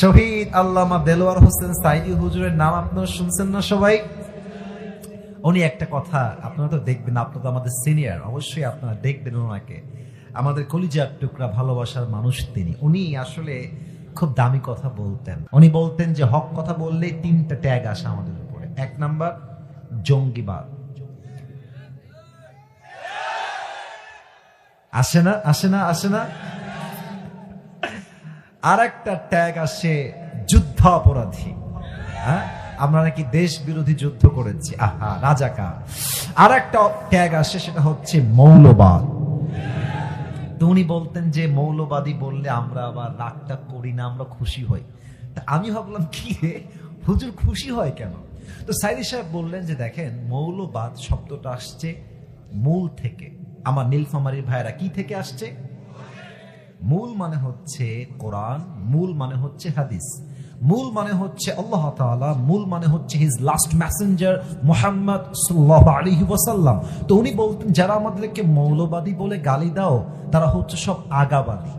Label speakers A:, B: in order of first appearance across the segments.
A: শহীদ আল্লামা দেলোয়ার হোসেন সাইদি হুজুরের নাম আপনারা শুনছেন না সবাই? উনি একটা কথা আপনারা তো দেখবেন, আপনারা তো আমাদের সিনিয়র, অবশ্যই আপনারা দেখবেন ওনাকে। আমাদের কলিজার টুকরা ভালোবাসার মানুষ তিনি। উনি আসলে খুব দামি কথা বলতেন। উনি বলতেন যে হক কথা বললেই তিনটা ট্যাগ আসে আমাদের উপরে। এক নাম্বার জঙ্গিবাদ, আসে না আসে না আসে না? আর একটা ট্যাগ আসে যুদ্ধ অপরাধী। হ্যাঁ, আমরা নাকি দেশ বিরোধী যুদ্ধ করেছি, আহা রাজাকার। আর একটা ট্যাগ আসে, সেটা হচ্ছে মৌলবাদ। তো উনি বলতেন যে মৌলবাদী বললে আমরা আবার রাগটা করি না, আমরা খুশি হই। তা আমি ভাবলাম কি রে হুজুর খুশি হয় কেন? তো সাইদি সাহেব বললেন যে দেখেন, মৌলবাদ শব্দটা আসছে মূল থেকে। আমার নীলফামারীর ভাইরা কি থেকে আসছে? মূল মানে হচ্ছে কোরআন, মূল মানে হচ্ছে হাদিস, মূল মানে হচ্ছে আল্লাহ তাআলা, মূল মানে হচ্ছে হিজ লাস্ট মেসেঞ্জার মুহাম্মদ সাল্লাল্লাহু আলাইহি ওয়াসাল্লাম। তো উনি বলতেন যারা আমাদেরকে মৌলবাদী বলে গালি দাও তারা হচ্ছে সব আগাবাদী।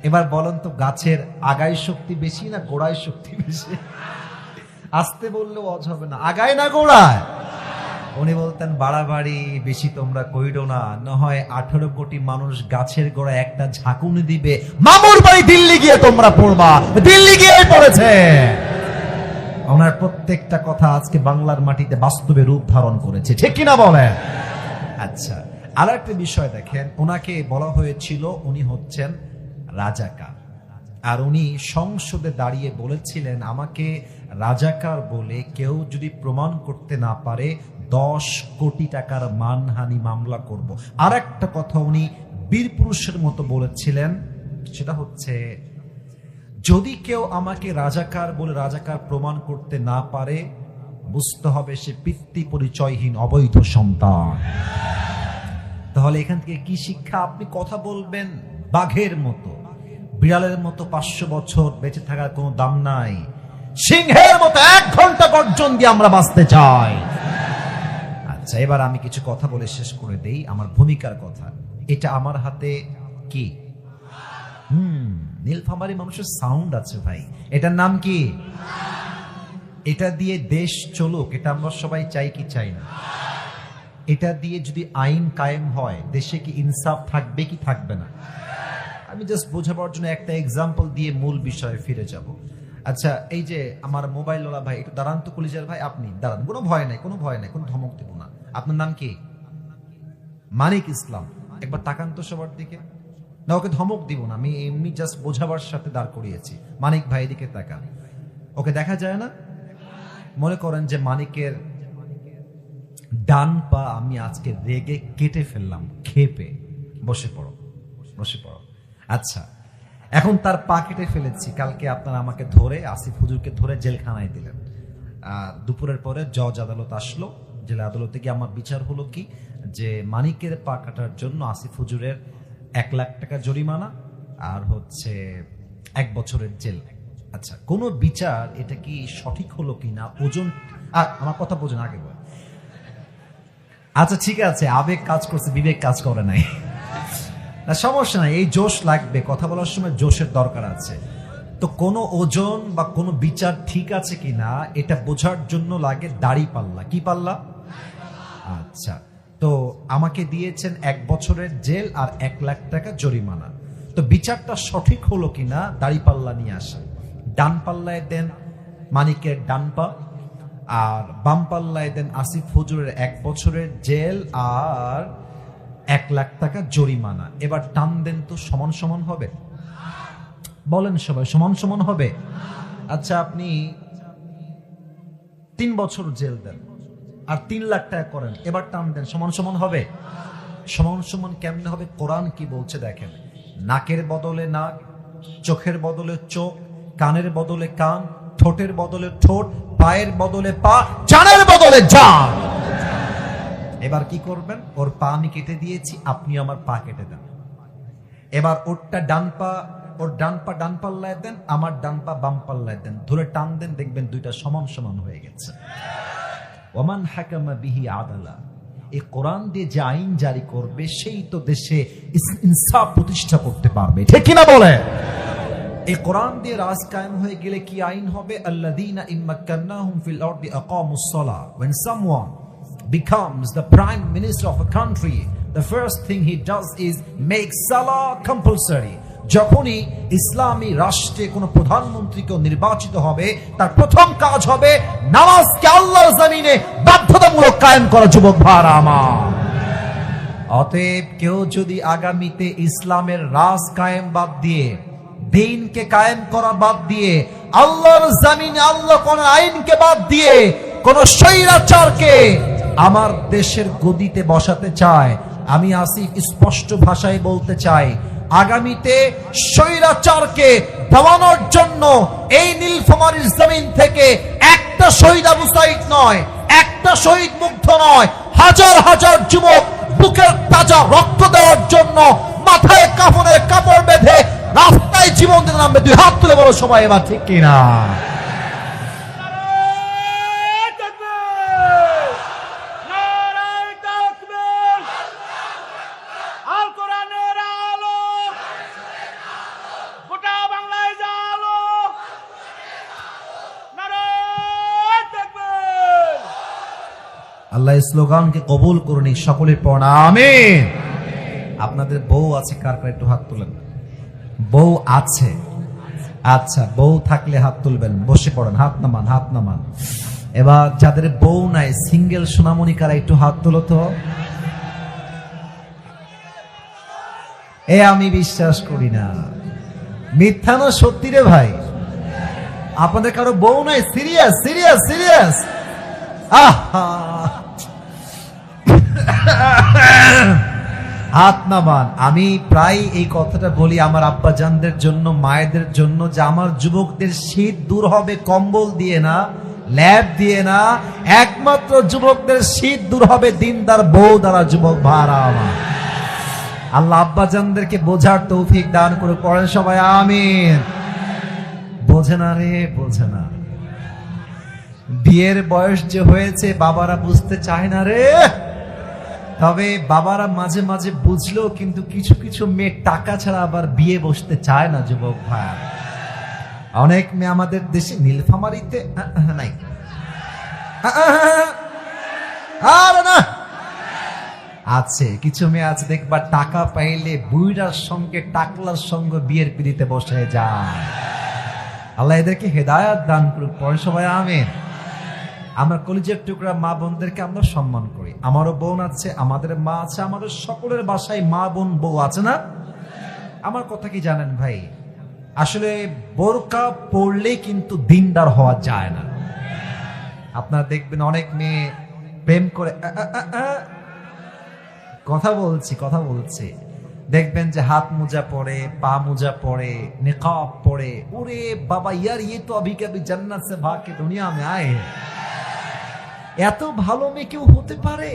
A: এবার বলেন তো, গাছের আগায় শক্তি বেশি না গোড়ায় শক্তি বেশি? আসতে বললেও অজ হবে না, আগায় না গোড়ায়? উনি বলতেন বাড়াবাড়ি বেশি তোমরা কইরো না, না হয় 18 কোটি মানুষ গাছের গোড়ায় একটা ঝাঁকুনি দিবে, মামুর বাড়ি দিল্লি গিয়ে তোমরা পড়বা। দিল্লি গিয়ে পড়েছে। ওনার প্রত্যেকটা কথা আজকে বাংলার মাটিতে বাস্তবে রূপ ধারণ করেছে, ঠিক কিনা বলেন? আচ্ছা, আর একটা বিষয় দেখেন, ওনাকে বলা হয়েছিল উনি হচ্ছেন রাজাকার। আর উনি সংসদে দাঁড়িয়ে বলেছিলেন আমাকে রাজাকার বলে কেউ যদি প্রমাণ করতে না পারে 10 কোটি টাকার মানহানি মামলা করব। আর একটা কথা উনি বীর পুরুষের মতো বলেছিলেন, সেটা হচ্ছে যদি কেউ আমাকে রাজাকার বলে রাজাকার প্রমাণ করতে না পারে বুঝতে হবে সে পিতৃ পরিচয়হীন অবৈধ সন্তান। তাহলে এখান থেকে কি শিক্ষা? আপনি কথা বলবেন বাঘের মতো, বিড়ালের মতো 500 বছর বেঁচে থাকার কোনো দাম নাই, সিংহের মতো 1 ঘন্টা গর্জন দিয়ে আমরা বাঁচতে চাই। আচ্ছা, এবার আমি কিছু কথা বলে শেষ করে দেই আমার ভূমিকার কথা। এটা আমার হাতে কি? নীলফামারী মানুষের সাউন্ড আছে ভাই, এটার নাম কি? এটা দিয়ে দেশ চলুক, এটা আমরা সবাই চাই কি চাই না? এটা দিয়ে যদি আইন কায়েম হয় দেশে কি ইনসাফ থাকবে কি থাকবে না? আমি জাস্ট বোঝাবার জন্য একটা এক্সাম্পল দিয়ে মূল বিষয়ে ফিরে যাব। আচ্ছা, এই যে আমার মোবাইলওয়ালা ভাই, একটু দাঁড়ান তো কলিজার ভাই, আপনি দাঁড়ান, কোনো ভয় নাই, কোনো ভয় নাই, কোনো ধমক দেব না। আপনার নাম কি? মানিক ইসলাম। একবার তাকান তো সবার দিকে। না, ওকে ধমক দিব না, আমি এমনি জাস্ট বোঝাবার সাথে দাঁড় করিয়েছি। মানিক ভাই দিকে তাকান। ওকে দেখা যায় না? মনে করেন যে মানিকের ডান পা আমি আজকে রেগে কেটে ফেললাম, খেপে। বসে পড়ো, বসে পড়ো। আচ্ছা, এখন তার পা কেটে ফেলেছি, কালকে আপনারা আমাকে ধরে, আসিফ হুজুরকে ধরে জেলখানায় দিলেন। দুপুরের পরে জজ আদালত আসলো, জেলা আদালতে গিয়ে আমার বিচার হলো কি যে মানিকের পা কাটার জন্য আসিফ হুজুরের 1 লাখ টাকা জরিমানা আর হচ্ছে 1 বছরের জেল। আচ্ছা, কোন বিচার এটা কি সঠিক হলো কিনা ওজন, আমার কথা বোঝেন আগে বল। আচ্ছা ঠিক আছে, আবেগ কাজ করছে, বিবেক কাজ করে নাই। না সমস্যা নাই, এই জোশ লাগবে, কথা বলার সময় জোশের দরকার আছে। তো কোনো ওজন বা কোনো বিচার ঠিক আছে কিনা এটা বোঝার জন্য লাগে দাড়ি পাল্লা। কি পাল্লা? আচ্ছা, তো আমাকে দিয়েছেন 1 বছরের জেল আর 1 লাখ টাকা জরিমানা। তো বিচারটা সঠিক হলো কিনা দাড়ি পাল্লা নিয়ে আসেন। ডান পাল্লায় দেন মানিকের ডান পা, আর বাম পাল্লায় দেন আসিফ হুজুরের 1 বছরের জেল আর 1,00,000 টাকা জরিমানা। এবার টান দেন তো সমান সমান হবে? বলেন সবাই, সমান সমান হবে? আচ্ছা, আপনি 3 বছর জেল দেন আর 3,00,000 টাকা করেন, এবার টান দেন, সমান সমান হবে? সমান সমান কেমনে হবে? কোরআন কি বলছে দেখেন, নাকের বদলে নাক, চোখের বদলে চোখ, কানের বদলে কান, ঠোঁটের বদলে ঠোঁট, পায়ের বদলে পা, জানের বদলে জান। এবার কি করবেন? ওর পা আমি কেটে দিয়েছি, আপনি আমার পা কেটে দেন। এবার ওরটা ডান পা, ওর ডান পা ডান পাল্লায় দেন, আমার ডান পা বাম পাল্লায় দেন, ধরে টান দেন, দেখবেন দুইটা সমান সমান হয়ে গেছে। ওমান হাকামা বিহি আদালা, এই কোরআন দিয়ে যে আইন জারি করবে সেই তো দেশে ইনসাফ প্রতিষ্ঠা করতে পারবে, ঠিক কিনা বলে? এই কোরআন দিয়ে রাজ কায়েম হয়ে গেলে কি আইন হবে? আল্লাযীনা ইম্মাক্কান্নাহুম ফিল আরদি আকামুস সালাহ। When someone becomes the prime minister of a country, the first thing he does is make salah compulsory. যখনই ইসলামী রাষ্ট্রে কোনো প্রধানমন্ত্রীকে নির্বাচিত হবে, তার প্রথম কাজ হবে নামাজকে আল্লাহর জমিনে বাধ্যতামূলক কায়েম করা। যুবক ভাইরা আমার, অতএব কেউ যদি আগামীতে ইসলামের রাজ কায়েম বাদ দিয়ে, দ্বীনকে কায়েম করা বাদ দিয়ে, আল্লাহর জমিনে আল্লাহ কোন আইনকে বাদ দিয়ে কোন স্বৈরাচারকে আমার দেশের গদিতে বসাতে চায়, আমি আসিফ স্পষ্ট ভাষায় বলতে চাই, আগামীতে স্বৈরাচারকে দমানোর জন্য এই নীলফামারীর জমিন থেকে একটা শহীদ আবু সাঈদ নয়, একটা শহীদ মুগ্ধ নয়, হাজার হাজার যুবক বুকের তাজা রক্ত দেওয়ার জন্য মাথায় কাফনের কাপড় বেঁধে রাস্তায় জীবন দিতে নামবে। 2 হাত তুলে বলো সবাই, এবার ঠিক কিনা? আল্লাহ স্লোগানকে কবুল করুন, সকলের পড়া আমিন। আপনাদের বউ আছে কার কার? একটু হাত তুলেন। বউ আছে? আচ্ছা, বউ থাকলে হাত তুলবেন, বসে পড়েন, হাত নামান, হাত নামান। এবার যাদের বউ নাই, সিঙ্গেল সোনামণি কারা? একটু হাত তুলো তো। আমি বিশ্বাস করি না, মিথ্যা না সত্যি রে ভাই? আপনাদের কারো বউ নাই? Serious serious serious? হাত নামান। আমি প্রায় এই কথাটা বলি আমার আব্বাজানদের জন্য, মায়েদের জন্য, যে আমার যুবকদের শীত দূর হবে কম্বল দিয়ে না, ল্যাব দিয়ে না, একমাত্র যুবকদের শীত দূর হবে দিনদার বউ দ্বারা। যুবক ভাইরা আমার, আল্লাহ আব্বাজানদেরকে বোঝার তৌফিক দান করে। পড়েন সবাই আমিন। বোঝে না রে, বোঝে না। বিয়ের বয়স যে হয়েছে বাবারা বুঝতে চায় না রে। তবে বাবারা মাঝে মাঝে বুঝলেও কিন্তু কিছু কিছু মেয়ে টাকা ছাড়া আবার বিয়ে বসতে চায় না। যুবক ভাই, অনেক মেয়ে আমাদের দেশে নীলফামারীতে নাই, আর না আছে, কিছু মেয়ে আছে দেখবা টাকা পাইলে বুইড়ার সঙ্গে টাকলার সঙ্গে বিয়ের পিড়িতে বসে যায়। আল্লাহ এদেরকে হেদায়েত দান করুক। পরে সবাই আমিন। আমরা কলিজার টুকরা মা বোনদেরকে আমরা সম্মান করি। আমারও বোন আছে, আমাদের মা আছে, আমাদের সকলের বাসায় মা বোন বউ আছে না? আমার কথা কি জানেন ভাই, আসলে বোরকা পরলে কিন্তু দিনদার হওয়া যায় না। আপনারা দেখবেন অনেক মেয়ে প্রেম করে, কথা বলছি, দেখবেন যে হাত মোজা পরে, পা মোজা পরে, নিকাব পরে। ওরে বাবা, ইয়ার ये तो अभी कभी जन्नत से भाग के दुनिया में आए हैं। এত ভালো মেয়ে কেউ হতে পারে?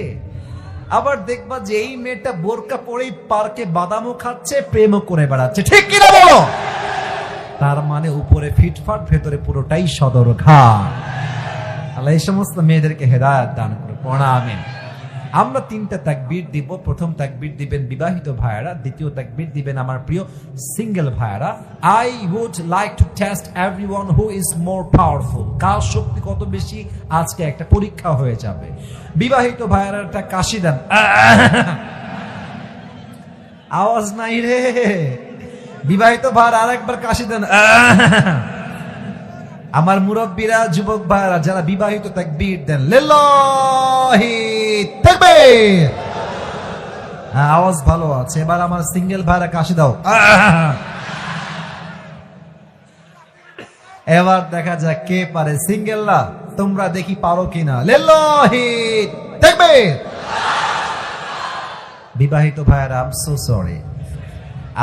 A: আবার দেখবা যে এই মেয়েটা বোরকা পরেই পার্কে বাদামও খাচ্ছে, প্রেমও করে বেড়াচ্ছে, ঠিক কিনা বলো? তার মানে উপরে ফিটফাট, ভেতরে পুরোটাই সদরঘাট। আল্লাহ এই সমস্ত মেয়েদেরকে হেদায়েত দান করে। পড়া আমিন। আমরা 3টা তাকবীর দিব। প্রথম তাকবীর দিবেন বিবাহিত ভাইয়েরা, দ্বিতীয় তাকবীর দিবেন আমার প্রিয় সিঙ্গেল ভাইয়েরা। I would like to test everyone who is more powerful. কার শক্তি কত বেশি, আজকে একটা পরীক্ষা হয়ে যাবে। বিবাহিত ভাইয়েরা একটা কাশি দেন। আওয়াজ নাই রে। বিবাহিত ভাইয়েরা আরেকবার কাশি দেন। আমার মুরব্বীরা, যুবক ভাইরা যারা বিবাহিত, তাকবীর দেন। লিল্লাহি তাকবীর। হ্যাঁ, আওয়াজ ভালো আছে। এবার আমার সিঙ্গেল ভাইরা কাশি দাও। এবার দেখা যাক কে পারে। সিঙ্গেলরা তোমরা দেখি পারো কিনা। লিল্লাহি তাকবীর। বিবাহিত ভাইরা আই এম সো সরি,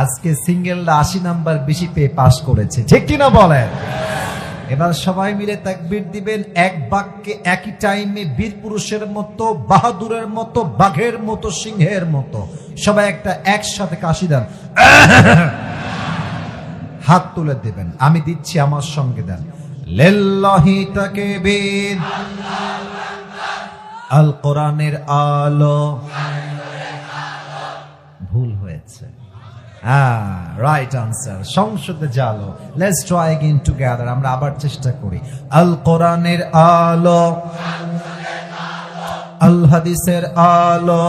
A: আজকে সিঙ্গেলরা 80 নাম্বার বেশি পেয়ে পাস করেছে, ঠিক কিনা বলেন? এবার সবাই মিলে তাকবীর দিবেন এক বাক্যে একই টাইমে, বীর পুরুষের মতো, বাহাদুরের মতো, বাঘের মতো, সিংহের মতো। সবাই একটা একসাথে কাশি দেন, হাত তুলে দিবেন। আমি দিচ্ছি, আমার সঙ্গে দেন। লিল্লাহি তাকবীর। আল কোরআনের আলো। ভুল হয়েছে, রাইট আনসার। সংসদে জালো। Let's try again together. আমরা আবার চেষ্টা করি। আল কোরআনের আলো, আল হাদিসের আলো।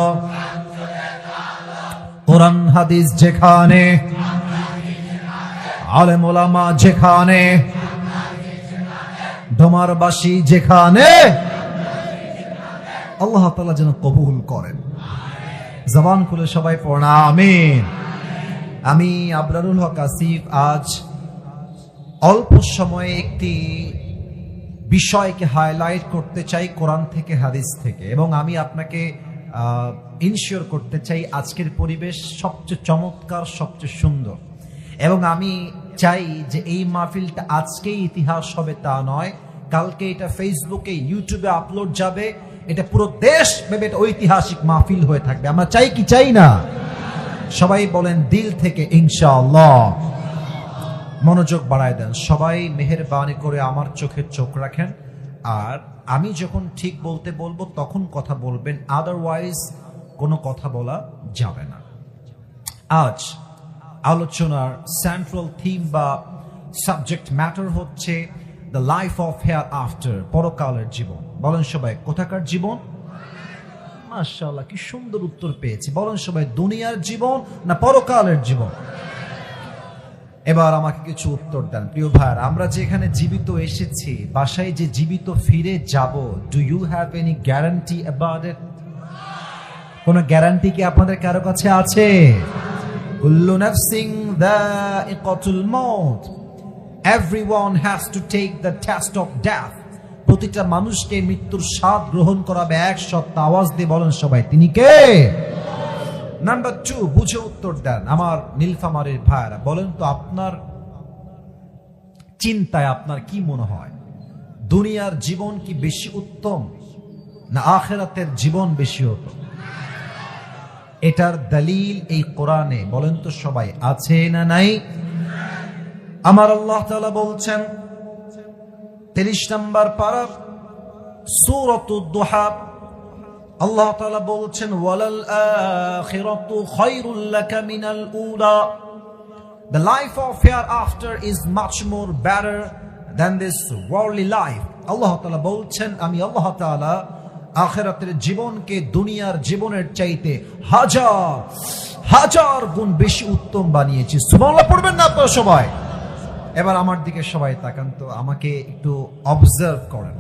A: কোরআন হাদিস যেখানে, আলেম ওলামা যেখানে, ডোমারবাসী যেখানে, আল্লাহ তাআলা যেন কবুল করেন। জবান খুলে সবাই পড়ুন আমিন। আমি আবরারুল হক আসিফ আজ অল্প সময়ে একটি বিষয়কে হাইলাইট করতে চাই কোরআন থেকে, হাদিস থেকে, এবং আমি আপনাকে ইনশিওর করতে চাই আজকের পরিবেশ সবচেয়ে চমৎকার, সবচেয়ে সুন্দর। এবং আমি চাই যে এই মাহফিলটা আজকেই ইতিহাস হবে তা নয়, কালকে এটা ফেসবুকে, ইউটিউবে আপলোড যাবে, এটা পুরো দেশ ভেবে এটা ঐতিহাসিক মাহফিল হয়ে থাকবে। আমরা চাই কি চাই না? সবাই বলেন দিল থেকে ইনশাআল্লাহ। মনোযোগ বাড়ায় দেন সবাই, মেহেরবানি করে আমার চোখে চোখ রাখেন। আর আমি যখন ঠিক বলতে বলবো তখন কথা বলবেন, আদারওয়াইজ কোনো কথা বলা যাবে না। আজ আলোচনার সেন্ট্রাল থিম বা সাবজেক্ট ম্যাটার হচ্ছে the life of hair after, পরকালের জীবন। বলেন সবাই, কোথাকার জীবন? মাশাআল্লাহ, কি সুন্দর উত্তর পেয়েছি। বলেন সবাই, দুনিয়ার জীবন না পরকালের জীবন? এবার আমাকে কিছু উত্তর দেন প্রিয় ভাইরা। আমরা যে এখানে জীবিত এসেছি, বাসায় যে জীবিত ফিরে যাব, do you have any guarantee about it? কোনো গ্যারান্টি কি আপনাদের কারো কাছে আছে? কুল্লু নাফসিন যায়িকাতুল মাউত, everyone has to take the test of death. প্রতিটা মানুষকে মৃত্যুর স্বাদ গ্রহণ করাবে এক সত্তা। আওয়াজ দিয়ে বলেন সবাই, তিনি কে? নাম্বার 2, বুঝে উত্তর দেন আমার নীলফামারীর ভাইরা। বলেন তো, আপনার চিন্তায় আপনার কি মনে হয়, দুনিয়ার জীবন কি বেশি উত্তম না আখিরাতের জীবন বেশি উত্তম? এটার দলিল এই কোরআনে বলেন তো সবাই, আছে না নাই? আমার আল্লাহ তাআলা বলছেন 30 নম্বর পারা সূরাতুদ দুহা, আল্লাহ তাআলা বলছেন ওয়ালাল আখিরাতু খায়রুল লাকা মিনাল উলা, the life of hereafter is much more better than this worldly life. আল্লাহ তাআলা বলছেন, আমি আল্লাহ তাআলা আখিরাতের জীবনকে দুনিয়ার জীবনের চাইতে হাজার হাজার গুণ বেশি উত্তম বানিয়েছি। সুবহানাল্লাহ পড়বেন না আপনারা সবাই? এবার আমার দিকে সবাই তাকান তো, আমাকে একটু অবজার্ভ করেন।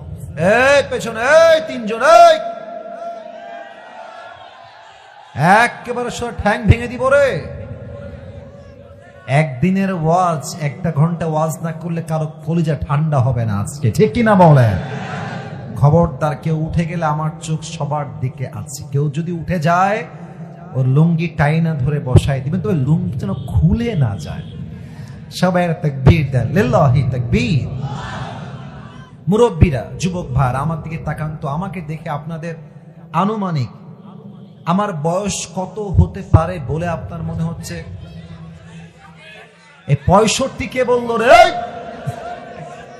A: এই পেছনে, এই তিনজন, এই একেবারে সব ঠ্যাং ভেঙে দিব রে। একদিনের ওয়াজ, 1 ঘন্টা ওয়াজ না করলে কারো কলিজা ঠান্ডা হবে না আজকে, ঠিক কিনা বলেন? খবরদার, কেউ উঠে গেলে আমার চোখ সবার দিকে আছে। কেউ যদি উঠে যায়, ওর লুঙ্গি টাইনা ধরে বসায় দিবেন, তবে লুঙ্গি যেন খুলে না যায়। সবাই তাকবীর দেন, লিল্লাহি তাকবীর। মুরব্বীরা, যুবক ভাইরা, আমার দিকে তাকান তো, আমাকে দেখে আপনাদের আনুমানিক আমার বয়স কত হতে পারে বলে আপনার মনে হচ্ছে? এই 65 কে বললো রে?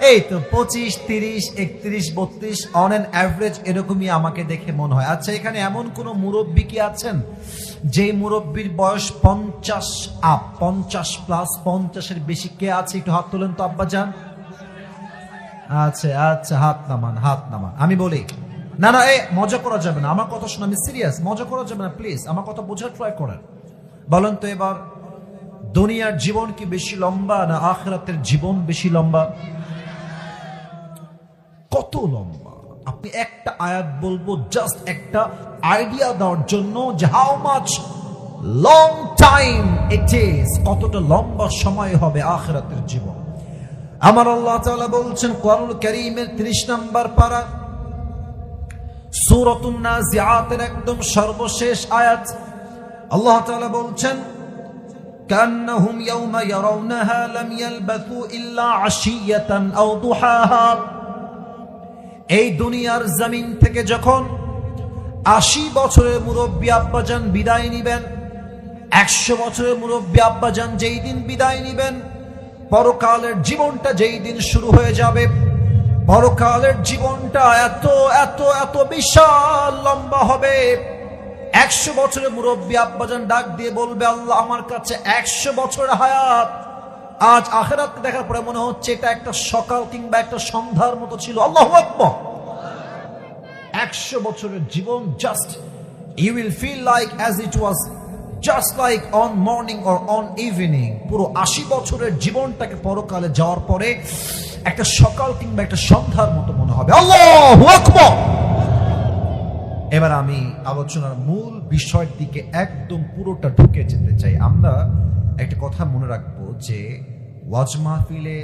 A: এই তো 25, 30, 31, 32 অন এন অ্যাভারেজ এরকমই আমাকে দেখে মনে হয়। আচ্ছা, এখানে এমন কোন মুরব্বী কি আছেন যে মুরব্বীর বয়স 50 আপ, 50 প্লাস, 50-এর বেশি? কে আছে? একটু হাত তোলেন তো আব্বাজান। আচ্ছা আচ্ছা, হাত নামান, হাত নামান। আমি বলি, না না, এই মজা করা যাবে না, আমার কথা শুনে, আমি সিরিয়াস, মজা করা যাবে না প্লিজ, আমার কথা বোঝার ট্রাই করেন। বলেন তো এবার, দুনিয়ার জীবন কি বেশি লম্বা না আখিরাতের জীবন বেশি লম্বা? কত লম্বা? আপনি একটা আয়াত বলবো, জাস্ট একটা আইডিয়া দেওয়ার জন্য যে how much long time it is, কতটা লম্বা সময় হবে আখিরাতের জীবন। আমার আল্লাহ তাআলা বলছেন কোরআনুল কারীমের 30 নম্বর পারা সূরাতুন নাজিআতের একদম সর্বশেষ আয়াত, আল্লাহ তাআলা বলছেন কান্নাহুম ইয়াওমা ইয়ারাউনাহা লাম ইয়ালবাথু ইল্লা আশিয়াতান আও দুহাহা। এই দুনিয়ার জমিন থেকে যখন 80 বছরের মুরব্বী আব্বাজান বিদায় নিবেন, 100 বছরের মুরব্বী আব্বাজান যেই দিন বিদায় নিবেন, পরকালের জীবনটা যেই দিন শুরু হয়ে যাবে, পরকালের জীবনটা এত এত এত বিশাল লম্বা হবে। 100 বছরের মুরব্বী আব্বাজান ডাক দিয়ে বলবে, আল্লাহ আমার কাছে 100 বছরের হায়াত আজ আখিরাত দেখার পরে মনে হচ্ছে এটা একটা সকাল কিংবা একটা সন্ধ্যার মতো ছিল। আল্লাহু আকবার। 100 বছরের জীবন, just you will feel like as it was just like on morning or on evening. পুরো 80 বছরের জীবনটাকে পরকালে যাওয়ার পরে একটা সকাল কিংবা একটা সন্ধ্যার মতো মনে হবে। আল্লাহু আকবার। এবার আমি আলোচনার মূল বিষয়ের দিকে একদম পুরোটা ঢুকে যেতে চাই। আমরা একটা কথা মনে রাখবো যে ওয়াজ মাহফিলে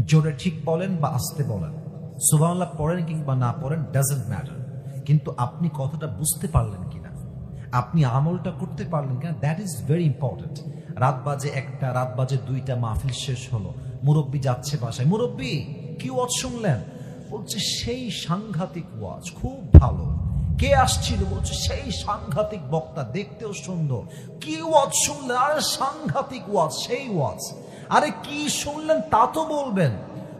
A: জোরে ঠিক বলেন বা আস্তে বলেন, সুবহানাল্লাহ পড়েন কিংবা না পড়েন, ডাজন্ট ম্যাটার, কিন্তু আপনি কথাটা বুঝতে পারলেন কিনা, আপনি আমলটা করতে পারলেন কিনা, দ্যাট ইজ ভেরি ইম্পর্টেন্ট। রাত বাজে 1টা, রাত বাজে 2টা, মাহফিল শেষ হলো, মুরব্বী যাচ্ছে বাসায়, মুরব্বী কি ওয়াজ শুনলেন? বলছে সেই সাংঘাতিক ওয়াজ, খুব ভালো। কে আসছিল? বলছে সেই সাংঘাতিক বক্তা, দেখতেও সুন্দর। কি ওয়াজ শুনলেন? আরে সাংঘাতিক ওয়াজ, সেই ওয়াজ। আরে কি শুনলেন তা তো বলবেন।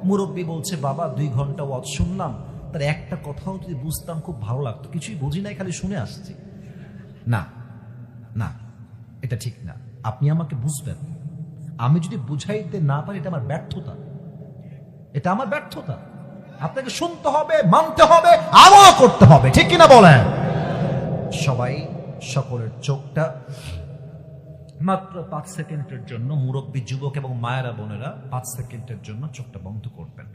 A: মুরব্বী বলছে, বাবা 2 ঘন্টা ওয়াজ শুনলাম, তার একটা কথাও যদি বুঝতাম খুব ভালো লাগতো, কিছুই বুঝি নাই, খালি শুনে আসছি। না না, এটা ঠিক না। আপনি আমাকে বুঝবেন, আমি যদি বুঝাইতে না পারি এটা আমার ব্যর্থতা, এটা আমার ব্যর্থতা। আপনাকে শুনতে হবে, মানতে হবে, আমল করতে হবে, ঠিক কিনা বলেন? সবাই সকলের চোখটা মাত্র 5 সেকেন্ডের জন্য, মুরব্বী যুবক এবং মায়েরা বোনেরা 5 সেকেন্ডের জন্য চোখটা বন্ধ করবেন।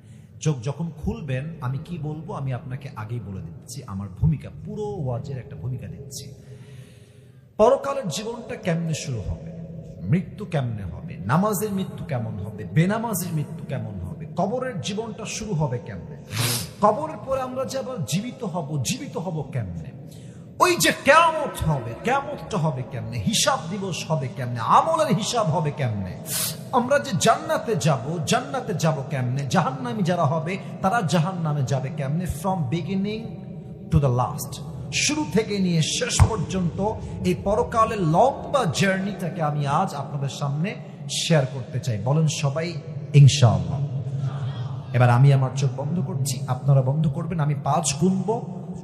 A: চোখ যখন খুলবেন আমি কি বলবো আমি আপনাকে আগেই বলে দিচ্ছি, আমার ভূমিকা, পুরো ওয়াজের একটা ভূমিকা দিচ্ছি। পরকালের জীবনটা কেমনে শুরু হবে, মৃত্যু কেমনে হবে, নামাজের মৃত্যু কেমন হবে, বেনামাজের মৃত্যু কেমন হবে, কবরের জীবনটা শুরু হবে কেমনে, কবরের পরে আমরা যে আবার জীবিত হব কেমনে, ওই যে কিয়ামত হবে, কিয়ামতটা হবে কেমনে, হিসাব দিবস হবে কেমনে, আমলের হিসাব হবে কেমনে, আমরা যে জান্নাতে যাব কেমনে, জাহান্নামী যারা হবে তারা জাহান্নামে যাবে কেমনে, from beginning to the last, শুরু থেকে নিয়ে শেষ পর্যন্ত এই পরকালের লম্বা জার্নিটাকে আমি আজ আপনাদের সামনে শেয়ার করতে চাই। বলেন সবাই ইনশাআল্লাহ। এবার আমি আমার চোখ বন্ধ করছি, আপনারা বন্ধ করবেন, আমি 5 গুনবো,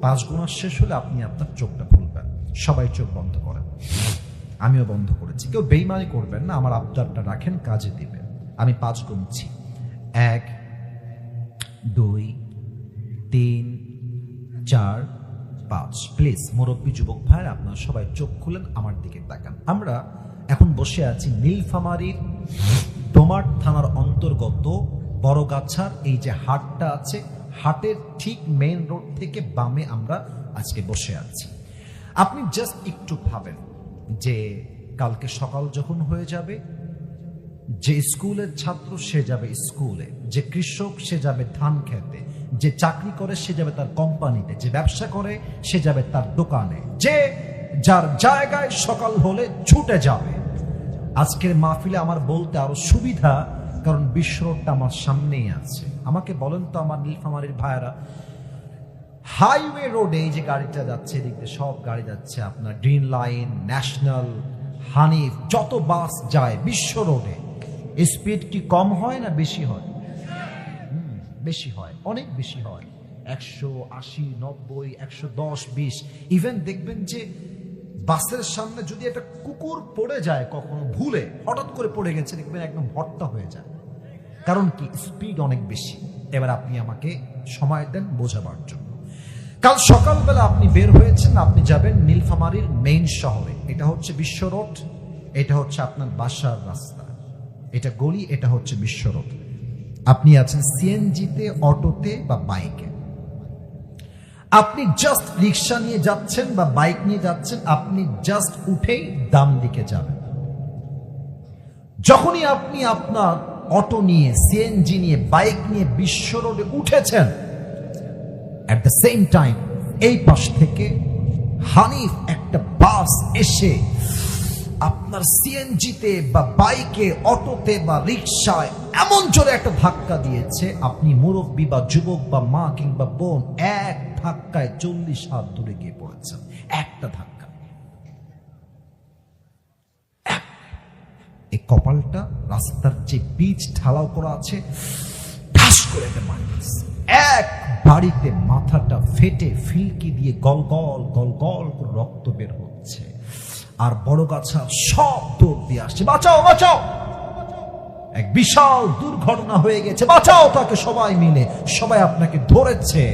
A: 5 গুণা শেষ হলে আপনি আপনার চোখটা খুলবেন। সবাই চোখ বন্ধ করেন, আমিও বন্ধ করেছি। কেউ বেইমানি করবেন না, আমার আবদারটা রাখেন, কাজে দিবেন। আমি 5 গুনছি, 1 2 3 4 5। প্লিজ মুরব্বী যুবক ভাইরা আপনারা সবাই চোখ খুলেন, আমার দিকে তাকান। আমরা এখন বসে আছি নীলফামারীর ডোমার থানার অন্তর্গত বড়গাছার এই যে হাটটা আছে, হাটের ঠিক মেইন রোড থেকে বামে আমরা আজকে বসে আছি। আপনি জাস্ট একটু ভাবেন যে কালকে সকাল যখন হয়ে যাবে, যে স্কুলের ছাত্র সে যাবে স্কুলে, যে কৃষক সে যাবে ধান খেতে, যে চাকরি করে সে যাবে তার কোম্পানিতে, যে ব্যবসা করে সে যাবে তার দোকানে, যে যার জায়গায় সকাল হলে ছুটে যাবে। আজকের মাহফিলে আমার বলতে আরো সুবিধা, কারণ বিশ্ব রোডটা আমার সামনেই আছে। আমাকে বলেন তো আমার নীলফামারীর ভাইয়েরা, হাইওয়ে রোডে এই যে গাড়িটা যাচ্ছে, এদিক দিয়ে সব গাড়ি যাচ্ছে, আপনার গ্রিন লাইন, ন্যাশনাল, হানিফ, যত বাস যায় বিশ্ব রোডে, স্পিড কি কম হয় না বেশি হয়? বেশি হয়, অনেক বেশি হয়। 180, 90, 110, 20। ইভেন দেখবেন যে বাসের সামনে যদি একটা কুকুর পড়ে যায়, কখনো ভুলে হঠাৎ করে পড়ে গেছে, দেখবেন একদম ভর্তা হয়ে যায়। কারণ কি? স্পিড অনেক বেশি। এবার আপনি আমাকে সময় দেন বোঝাবার জন্য। কাল সকালবেলা আপনি বের হয়েছেন, আপনি যাবেন নীলফামারীর মেইন শহরে। এটা হচ্ছে বিশ্ব রোড, এটা হচ্ছে আপনার বাসার রাস্তা, এটা গলি, এটা হচ্ছে বিশ্ব রোড। আপনি আছেন সিএনজিতে, অটোতে বা বাইকে। আপনি জাস্ট রিক্সা নিয়ে যাচ্ছেন বা বাইক নিয়ে যাচ্ছেন, আপনি জাস্ট উঠেই ডান দিকে যাবেন। যখনই আপনি আপনার অটো নিয়ে, সিএনজি নিয়ে, বাইক নিয়ে বিশ্ব রোডে উঠেছেন, এট দ্য সেম টাইম এই পাশ থেকে হানিফ একটা বাস এসে আপনার সিএনজিতে বা বাইকে, অটোতে বা রিক্সায় এমন জোরে একটা ধাক্কা দিয়েছে, আপনি মুরব্বী বা যুবক বা মা কিংবা বোন এক ধাক্কায় 40 হাত দূরে গিয়ে পড়েছেন। একটা ধাক্কা। এই কপালটা রাস্তার যে পিচ ঢালাও করা আছে, ঠাস করে একটা মাইনাস, এক বাড়িতে মাথাটা ফেটে ফিলকি দিয়ে গল গল গল গল করে রক্ত বের হচ্ছে। আর বড় গাছা সব দৌড় দিয়ে আসছে, বাঁচাও বাঁচাও, এক বিশাল দুর্ঘটনা হয়ে গেছে, বাঁচাও তাকে। সবাই মিলে সবাই আপনাকে ধরেছে,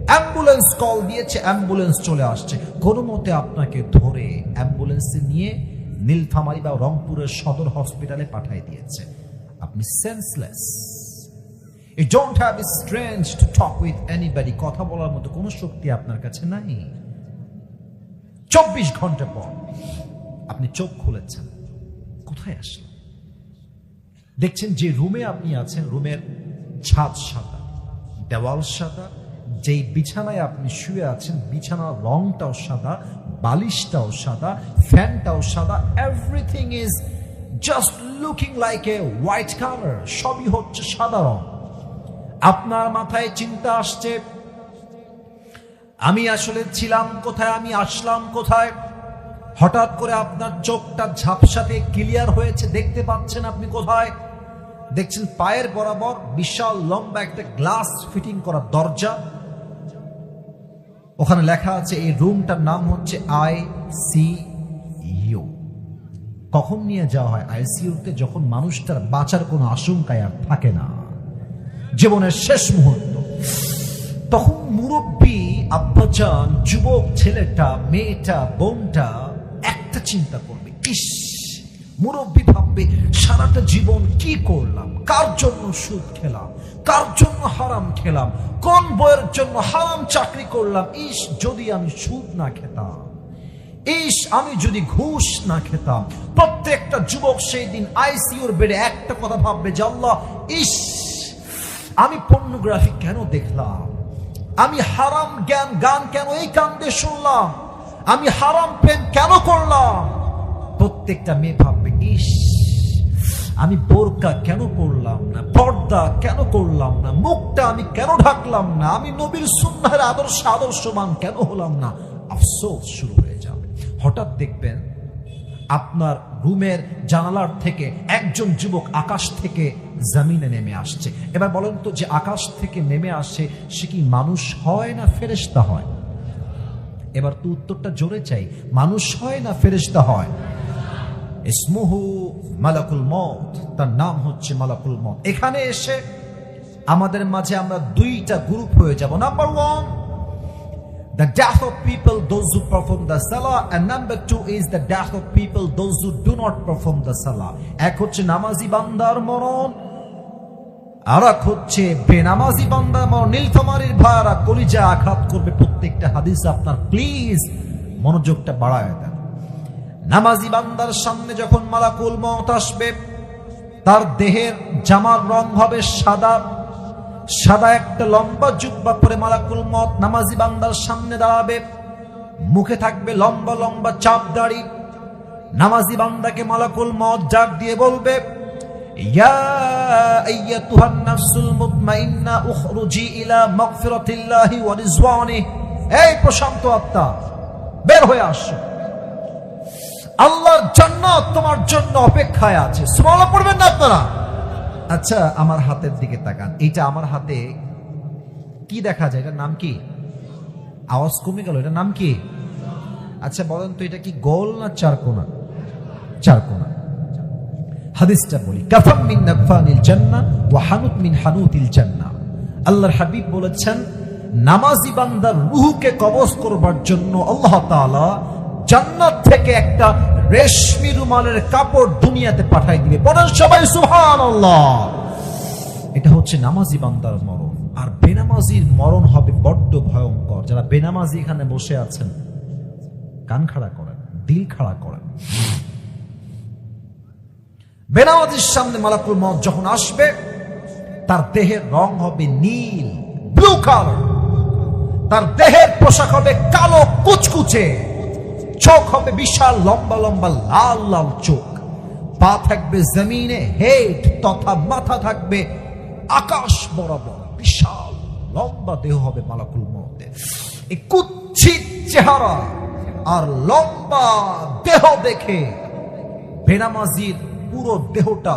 A: অ্যাম্বুলেন্স কল দিয়েছে, অ্যাম্বুলেন্স চলে আসছে, কোনো মতে আপনাকে ধরে অ্যাম্বুলেন্সে নিয়ে নীলফামারী বা রংপুরের সদর হসপিটালে পাঠিয়ে দিয়েছে। আপনি senseless. You don't have the strength to talk with anybody. কথা বলার মতো কোনো শক্তি আপনার কাছে নাই। 24 ঘন্টা পর আপনি চোখ খুলেছেন, কোথায় আসলেন? দেখছেন যে রুমে আপনি আছেন, রুমের ছাদ সাদা, দেওয়াল সাদা, যেই বিছানায় আপনি শুয়ে আছেন বিছানার রংটাও সাদা, বালিশটাও সাদা, ফ্যানটাও সাদা, everything is just looking like a white colour. সবই হচ্ছে সাদা রং। আপনার মাথায় চিন্তা আসছে, আমি আসলে ছিলাম কোথায়, আমি আসলাম কোথায়? হঠাৎ করে আপনার চোখটা ঝাপসাতে ক্লিয়ার হয়েছে, দেখতে পাচ্ছেন আপনি কোথায়। দেখছেন পায়ের বরাবর বিশাল লম্বা একটা গ্লাস ফিটিং করা দরজা, ওখানে লেখা আছে এই রুমটার নাম হচ্ছে ICU। কখন নিয়ে যাওয়া হয় আইসিইউতে? যখন মানুষটার বাঁচার কোনো আশঙ্কায় আর থাকে না, জীবনের শেষ মুহূর্ত। তখন মুরব্বী আব্বাজান, যুবক ছেলেটা, মেয়েটা, বোনটা একটা চিন্তা করবে, ইস, মুরব্বী ভাববে সারাটা জীবন কি করলাম, কার জন্য সুদ খেলাম, কার জন্য হারাম খেলাম, কোন বইয়ের জন্য হারাম চাকরি করলাম, ইস যদি আমি সুদ না খেতাম, ইস আমি যদি ঘুষ না খেতাম। প্রত্যেকটা যুবক সেই দিন আইসিইউর বেডে একটা কথা ভাববে যে আল্লাহ, ইস আমি পর্নোগ্রাফি কেন দেখলাম, আমি হারাম গান কেন এই কান দিয়ে শুনলাম, আমি হারাম প্রেম কেন করলাম। প্রত্যেকটা মেয়ে ভাববে, ইস আমি বোরকা কেন পরলাম না, পর্দা কেন করলাম না, মুখটা আমি কেন ঢাকলাম না, আমি নবীর সুন্নাহের আদর্শমান কেন হলাম না। আফসোস শুরু হয়ে যাবে। হঠাৎ দেখবেন আপনার রুমের জানালার থেকে একজন যুবক আকাশ থেকে জমিনে নেমে আসছে। এবার বলেন তো, যে আকাশ থেকে নেমে আসে সে কি মানুষ হয় না ফেরেশতা হয়? এবার তো উত্তরটা জোরে চাই, মানুষ হয় না ফেরেশতা হয়? ইসমুহু মালাকুল মউত, তার নাম হচ্ছে মালাকুল মউত। এখানে এসে আমাদের মাঝে আমরা দুইটা গ্রুপ হয়ে যাব। Number 1, the death of people, those who perform the salah, and number 2 is the death of people, those who do not perform the salah. এক হচ্ছে নামাজি বান্দার মরণ, আর এক হচ্ছে বেনামাজি বান্দার মরণ। নীলফামারীর ভাইরা কলিজা আঘাত করবে প্রত্যেকটা হাদিস আপনার, প্লিজ মনোযোগটা বাড়ায় দেন। নামাজি বান্দার সামনে যখন মালাকুল মউত আসবে, তার দেহের জামার রং হবে সাদা, সাদা একটা লম্বা জুব্বা পরে মালাকুল মউত নামাজি বান্দার সামনে দাঁড়াবে, মুখে থাকবে লম্বা লম্বা চাপ দাড়ি। নামাজি বান্দাকে মালাকুল মউত ডাক দিয়ে বলবে, ইয়া আইয়াতুহান নাফসুল মুতমাইন্না উখরুজি ইলা মাগফিরাতিল্লাহি ওয়া রিজওয়ানিহি, এই প্রশান্ত আত্মা বের হয়ে আসো, আল্লাহর জান্নাত তোমার জন্য অপেক্ষায় আছে। সুবহানাল্লাহ পড়বেন না আপনারা? আচ্ছা আমার হাতের দিকে তাকান, এইটা আমার হাতে কি দেখা যায়, এটার নাম কি? আওয়াজ কমে গেল, এটার নাম কি? আচ্ছা বলেন তো, এটা কি গোল না চারকোনা? চারকোনা। হাদিসটা বলি, কাফাম মিন নাফানিল জান্নাহ ওয়া হানুত মিন হানুতিল জান্নাহ। আল্লাহর হাবিব বলেছেন, নামাজি বান্দার রূহকে কবজ করবার জন্য আল্লাহ তাআলা জান্নাত থেকে একটা রেশমি রুমালের কাপড় দুনিয়াতে পাঠাই দিবে। বলেন সবাই সুবহানাল্লাহ। এটা হচ্ছে নামাজি বান্দার মরণ। আর বেনামাজির মরণ হবে বড্ড ভয়ঙ্কর। যারা বেনামাজি এখানে বসে আছেন, কান খাড়া করেন, দিল খাড়া করেন। বেনামাজির সামনে মালাকুল মউত যখন আসবে, তার দেহের রং হবে নীল, ব্লু কালার। তার দেহের পোশাক হবে কালো কুচকুচে, চোখ হবে বিশাল লম্বা লম্বা লাল লাল চোখ, পা থাকবে জমিনে, হেড তথা মাথা থাকবে আকাশ বরাবর, বিশাল লম্বা দেহ হবে মালাকুল মউতের। এই কুৎসিত চেহারা আর লম্বা দেহ দেখে বেনামাজির পুরো দেহটা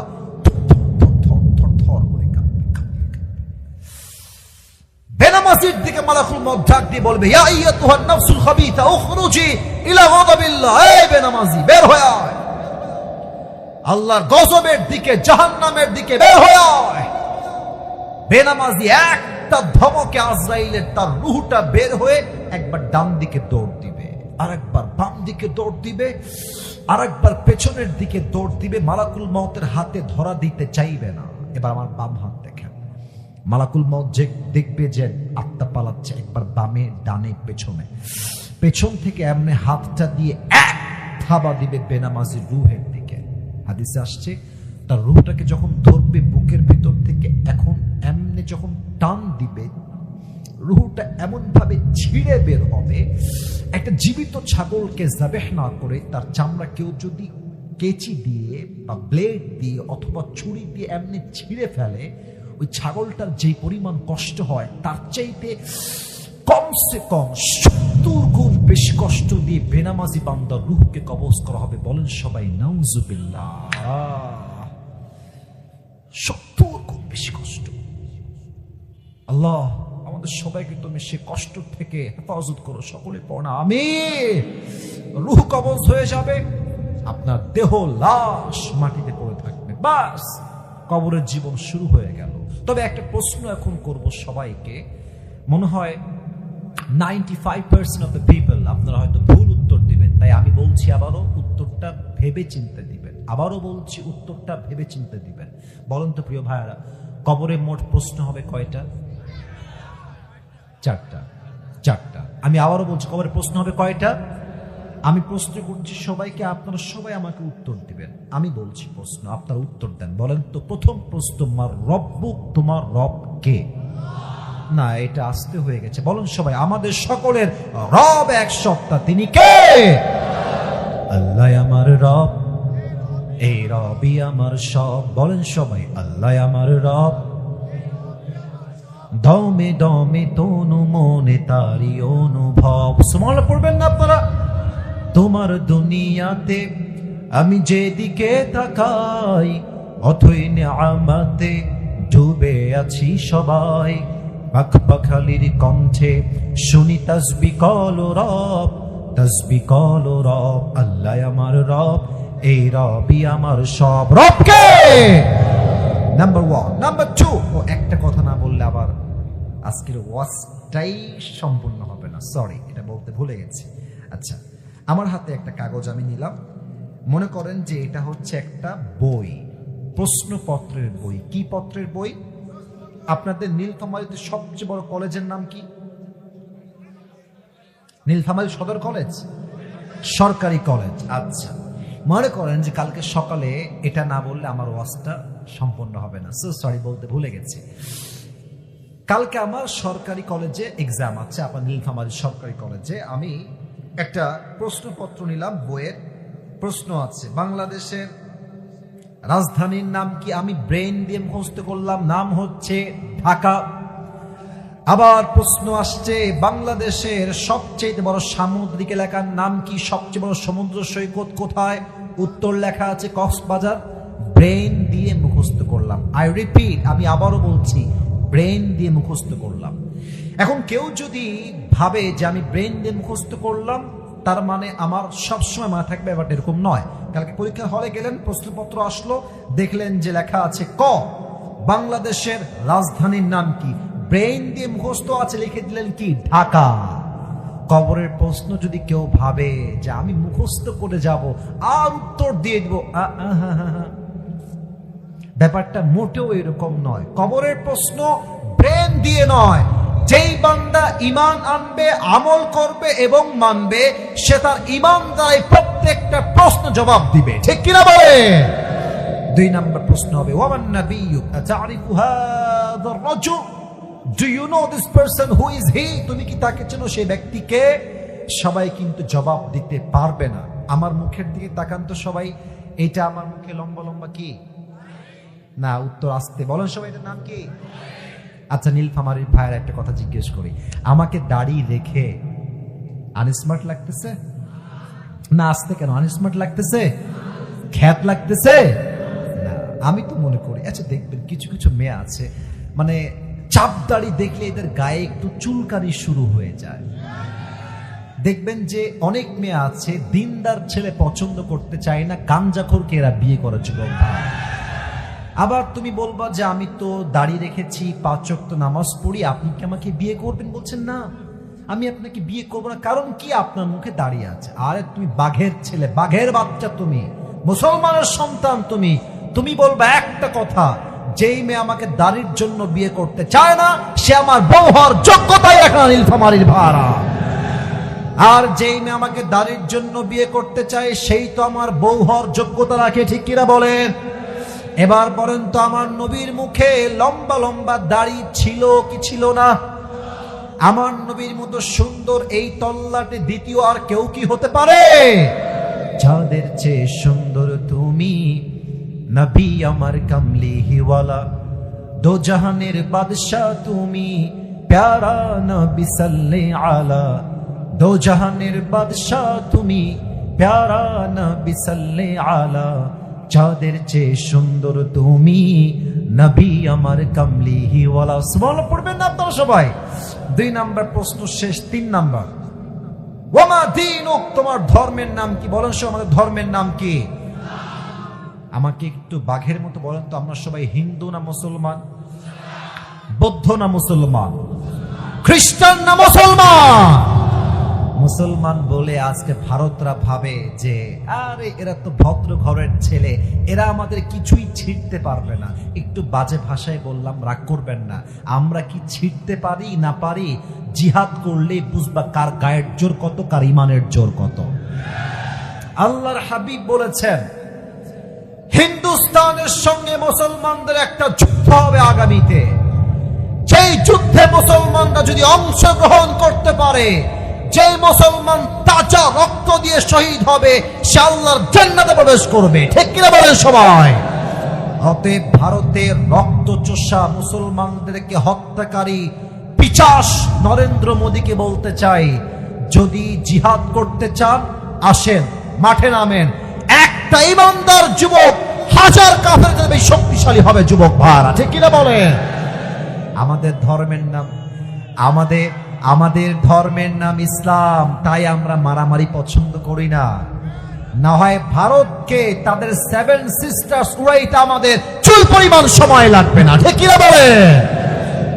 A: বেনামাজির দিকে মালাকুল মউত ডাক দিয়ে বলবে, ইয়া আইয়াতুহান নাফসুল খাবিথা উখরুজি ইলা গাদাবিল্লাহ। এই বেনামাজি, বের হয়ে আয়, আল্লাহর গজবের দিকে, জাহান্নামের দিকে বের হয়ে আয়। বেনামাজি একটা ধমকে আজরাইলের তার রূহটা বের হয়ে একবার ডান দিকে দৌড় দিবে, আরেকবার বাম দিকে দৌড় দিবে, আরেকবার পেছনের দিকে দৌড় দিবে। মালাকুল মউতের হাতে ধরা দিতে চাইবে না। এবার আমার বাম হাত দেখেন, মালাকুল মউত যে দেখবে যে আত্মা পালাচ্ছে, একবার বামে ডানে পেছনে, পেছন থেকে এমনি হাতটা দিয়ে এক থাবা দিবে বেনামাজির রূহের দিকে। হাদিসে আসছে, তার রূহটাকে যখন ধরবে বুকের ভিতর থেকে, এখন এমনি যখন টান দিবে, রূহটা এমন ভাবে ছিঁড়ে বের হবে। একটা জীবিত ছাগলকে যাবেহ না করে তার চামড়া কেউ যদি কেচি দিয়ে বা ব্লেড দিয়ে অথবা ছুরি দিয়ে এমনি ছিঁড়ে ফেলে, ওই ছাগলটার যে পরিমাণ কষ্ট হয় তার চাইতে কমসে কম 70 গুণ বেশি কষ্ট দিয়ে বেনামাজি বান্দার রূহকে কবজ করা হবে। বলেন সবাই নাউজুবিল্লাহ। 70 গুণ বেশি কষ্ট। আল্লাহ আমাদের সবাইকে তুমি সে কষ্ট থেকে হেফাজত করো, সকলে পড়া আমিন। রূহ কবজ হয়ে যাবে, আপনার দেহ লাশ মাটিতে পড়ে থাকবে, বাস কবরের জীবন শুরু হয়ে গেল। তবে একটা প্রশ্ন এখন করব সবাইকে, মনে হয় 95% অফ দ্য পিপল আপনারা হয়তো ভুল উত্তর দিবেন, তাই আমি বলছি আবারও উত্তরটা ভেবে চিন্তে দিবেন। আবারও বলছি উত্তরটা ভেবে চিন্তে দিবেন। বলেন তো প্রিয় ভাইয়ারা, কবরে মোট প্রশ্ন হবে কয়টা? 4টা। আমি আবারও বলছি, কবরে প্রশ্ন হবে কয়টা? আমি প্রশ্ন করছি সবাইকে, আপনারা সবাই আমাকে উত্তর দিবেন। আমি বলছি প্রশ্ন, আপনারা উত্তর দেন। বলেন তো প্রথম প্রশ্ন, মার রব্বুক, তোমার রব কে? না, এটা আসতে হয়ে গেছে। বলেন সবাই, আমাদের সকলের রব এক সত্তা, তিনি কে? আল্লাহ আমার রব, এই রবই আমার সব। বলেন সবাই, আল্লাহ আমার রব, দমে দমে তনু মনে তারি অনুভব। সুবহানাল্লাহ পড়বেন না আপনারা? তোমার দুনিয়াতে আমি যেদিকে তাকাই, অথই নিয়ামতে ডুবে আছি সবাই। পাখ পাখালির কণ্ঠে শুনি তাসবিহ কল রব, তাসবিহ কল রব। আল্লাহ আমার রব, এই রবই আমার সব। রব কে? নাম্বার 1। নাম্বার 2, ও একটা কথা না বললে আবার আজকের ওয়াজটাই সম্পূর্ণ হবে না, সরি, এটা বলতে ভুলে গেছি। আচ্ছা, আমার হাতে একটা কাগজ আমি নিলাম, মনে করেন যে এটা হচ্ছে একটা বই, প্রশ্নপত্রের বই। কি পত্রের বই? আপনাদের নীলফামারীতে সবচেয়ে বড় কলেজের নাম কি? নীলফামারী সদর কলেজ, সরকারি কলেজ। আচ্ছা, মনে করেন যে কালকে সকালে এটা না বললে আমার ওয়াজটা সম্পূর্ণ হবে না, সরি, বলতে ভুলে গেছি। কালকে আমার সরকারি কলেজে এক্সাম আছে, আপনার নীলফামারী সরকারি কলেজে। আমি একটা প্রশ্নপত্র নিলাম, বইয়ের প্রশ্ন আছে, বাংলাদেশের রাজধানীর নাম কি? আমি ব্রেন দিয়ে মুখস্থ করলাম, নাম হচ্ছে ঢাকা। আবার প্রশ্ন আসছে, বাংলাদেশের সবচেয়ে বড় সামুদ্রিক এলাকার নাম কি? সবচেয়ে বড় সমুদ্র সৈকত কোথায়? উত্তর লেখা আছে কক্সবাজার। ব্রেন দিয়ে মুখস্থ করলাম। আই রিপিট, আমি আবারও বলছি, ব্রেন দিয়ে মুখস্থ করলাম। এখন কেউ যদি ভাবে যে আমি ব্রেন দিয়ে মুখস্থ করলাম তার মানে আমার সবসময় মনে থাকবে, ব্যাপারটা এরকম নয়। কালকে পরীক্ষা হলে গেলেন, প্রশ্নপত্র আসলো, দেখলেন যে লেখা আছে ক, বাংলাদেশের রাজধানীর নাম কি? ব্রেন দিয়ে মুখস্থ আছে, লিখে দিলেন কি? ঢাকা। কবরের প্রশ্ন যদি কেউ ভাবে যে আমি মুখস্থ করে যাব আর উত্তর দিয়ে দিব, ব্যাপারটা মোটেও এরকম নয়। কবরের প্রশ্ন ব্রেন দিয়ে নয়। যেই বান্দা ঈমান আনবে, আমল করবে এবং মানবে, সে তার ঈমান দ্বারাই প্রত্যেকটা প্রশ্ন জবাব দিবে। ঠিক কিনা বলে? 2 নম্বর প্রশ্ন হবে, ওয়ামান নাবিয়্যু আতারিফু হাযা রাজুল, do you know this person, who is he? তুমি কি তাকে চেনো, সেই ব্যক্তিকে? সবাই কিন্তু জবাব দিতে পারবে না। আমার মুখের দিকে তাকান তো সবাই, এটা আমার মুখে লম্বা লম্বা কি না? উত্তর আসতে বলেন সবাই, এটার নাম কি? আচ্ছা, নীলফামারীর ভাইয়ের একটা কথা জিজ্ঞেস করি, আমাকে দাড়ি রেখে আনস্মার্ট লাগতেছে না? আসতে কেন আনস্মার্ট লাগতেছে? খ্যাত লাগতেছে না? আমি তো মনে করি, আচ্ছা দেখবেন কিছু কিছু মেয়ে আছে, মানে চাপ দাড়ি দেখলে এদের গায়ে একটু চুলকানি শুরু হয়ে যায়। দেখবেন যে অনেক মেয়ে আছে, দিনদার ছেলে পছন্দ করতে চায় না, গাঞ্জাখোরকে এরা বিয়ে করে যুবক ভাই। আবার তুমি বলবা যে আমি তো দাড়ি রেখেছি, 5 ওয়াক্ত নামাজ পড়ি, আপনি কি আমাকে বিয়ে করবেন? বলছেন না, আমি আপনাকে বিয়ে করবো না। কারণ কি? আপনার মুখে দাড়ি আছে। আরে তুমি বাঘের ছেলে, বাঘের বাচ্চা, তুমি মুসলমানের সন্তান, তুমি বলবা একটা কথা, যেই মেয়ে আমাকে দাড়ির জন্য বিয়ে করতে চায় না, সে আমার বউ হওয়ার যোগ্যতাই রাখে না। নীলফামারীর ভাড়া। আর যেই মেয়ে আমাকে দাড়ির জন্য বিয়ে করতে চায়, সেই তো আমার বউ হওয়ার যোগ্যতা রাখে। ঠিক কিনা বলেন? এবার বলেন তো, আমার নবীর মুখে লম্বা লম্বা দাড়ি ছিল কি ছিল না? আমার নবীর মতো সুন্দর এই তল্লাটে দ্বিতীয় আর কেউ কি হতে পারে? যাদের চেয়ে সুন্দর তুমি, নবী আমার কামলিওয়ালা, দো জাহানের বাদশা তুমি, প্যারা নবী সাল্লাল্লাহু আলা, দো জাহানের বাদশা তুমি, প্যারা নবী সাল্লাল্লাহু আলা, যাদের চেয়ে সুন্দর তুমি, নবী আমার কামলিওয়ালা। সুবহানাল্লাহ পড়বেন না আপনারা সবাই? 2 নম্বর প্রশ্ন শেষ। 3 নম্বর, ওয়ামা দীনুক, তোমার ধর্মের নাম কি? বলেন সবাই, আমাদের ধর্মের নাম কি? আমাকে একটু বাঘের মতো বলেন তো, আমরা সবাই হিন্দু না মুসলমান? বৌদ্ধ না মুসলমান? খ্রিস্টান না মুসলমান? মুসলমান বলে আজকে ভারতরা ভাবে যে আরে এরা তো ভদ্র ঘরের ছেলে, এরা আমাদের কিছুই ছিঁড়তে পারবে না। একটু বাজে ভাষায় বললাম, রাগ করবেন না। আমরা কি ছিঁড়তে পারি না পারি? জিহাদ করলে বুঝবা কার গায়ের জোর কত, কার ইমানের জোর কত। আল্লাহর হাবিব বলেছেন, হিন্দুস্তানের সঙ্গে মুসলমানদের একটা যুদ্ধ হবে আগামীতে। সেই যুদ্ধে মুসলমানরা যদি অংশগ্রহণ করতে পারে, যে মুসলমান তাজা রক্ত দিয়ে শহীদ হবে, সে আল্লাহর জান্নাতে প্রবেশ করবে। ঠিক কিনা বলেন সবাই? অতএব ভারতের রক্তচোষা মুসলমানদেরকে হত্যাকারী পিশাচ নরেন্দ্র মোদীকে বলতে চাই, যদি জিহাদ করতে চান আসেন, মাঠে নামেন। একটা ইমানদার যুবক 1000 কাফেরদের বেশি শক্তিশালী হবে যুবক ভাইরা। ঠিক কিনা বলেন? আমাদের ধর্মের নাম, আমাদের ধর্মের নাম ইসলাম, তাই আমরা মারামারি পছন্দ করি না। না হয় ভারতকে তাদের 7 সিস্টার্স উড়াইতে আমাদের চুল পরিমাণ সময় লাগবে না। ঠিক কিনা বলে?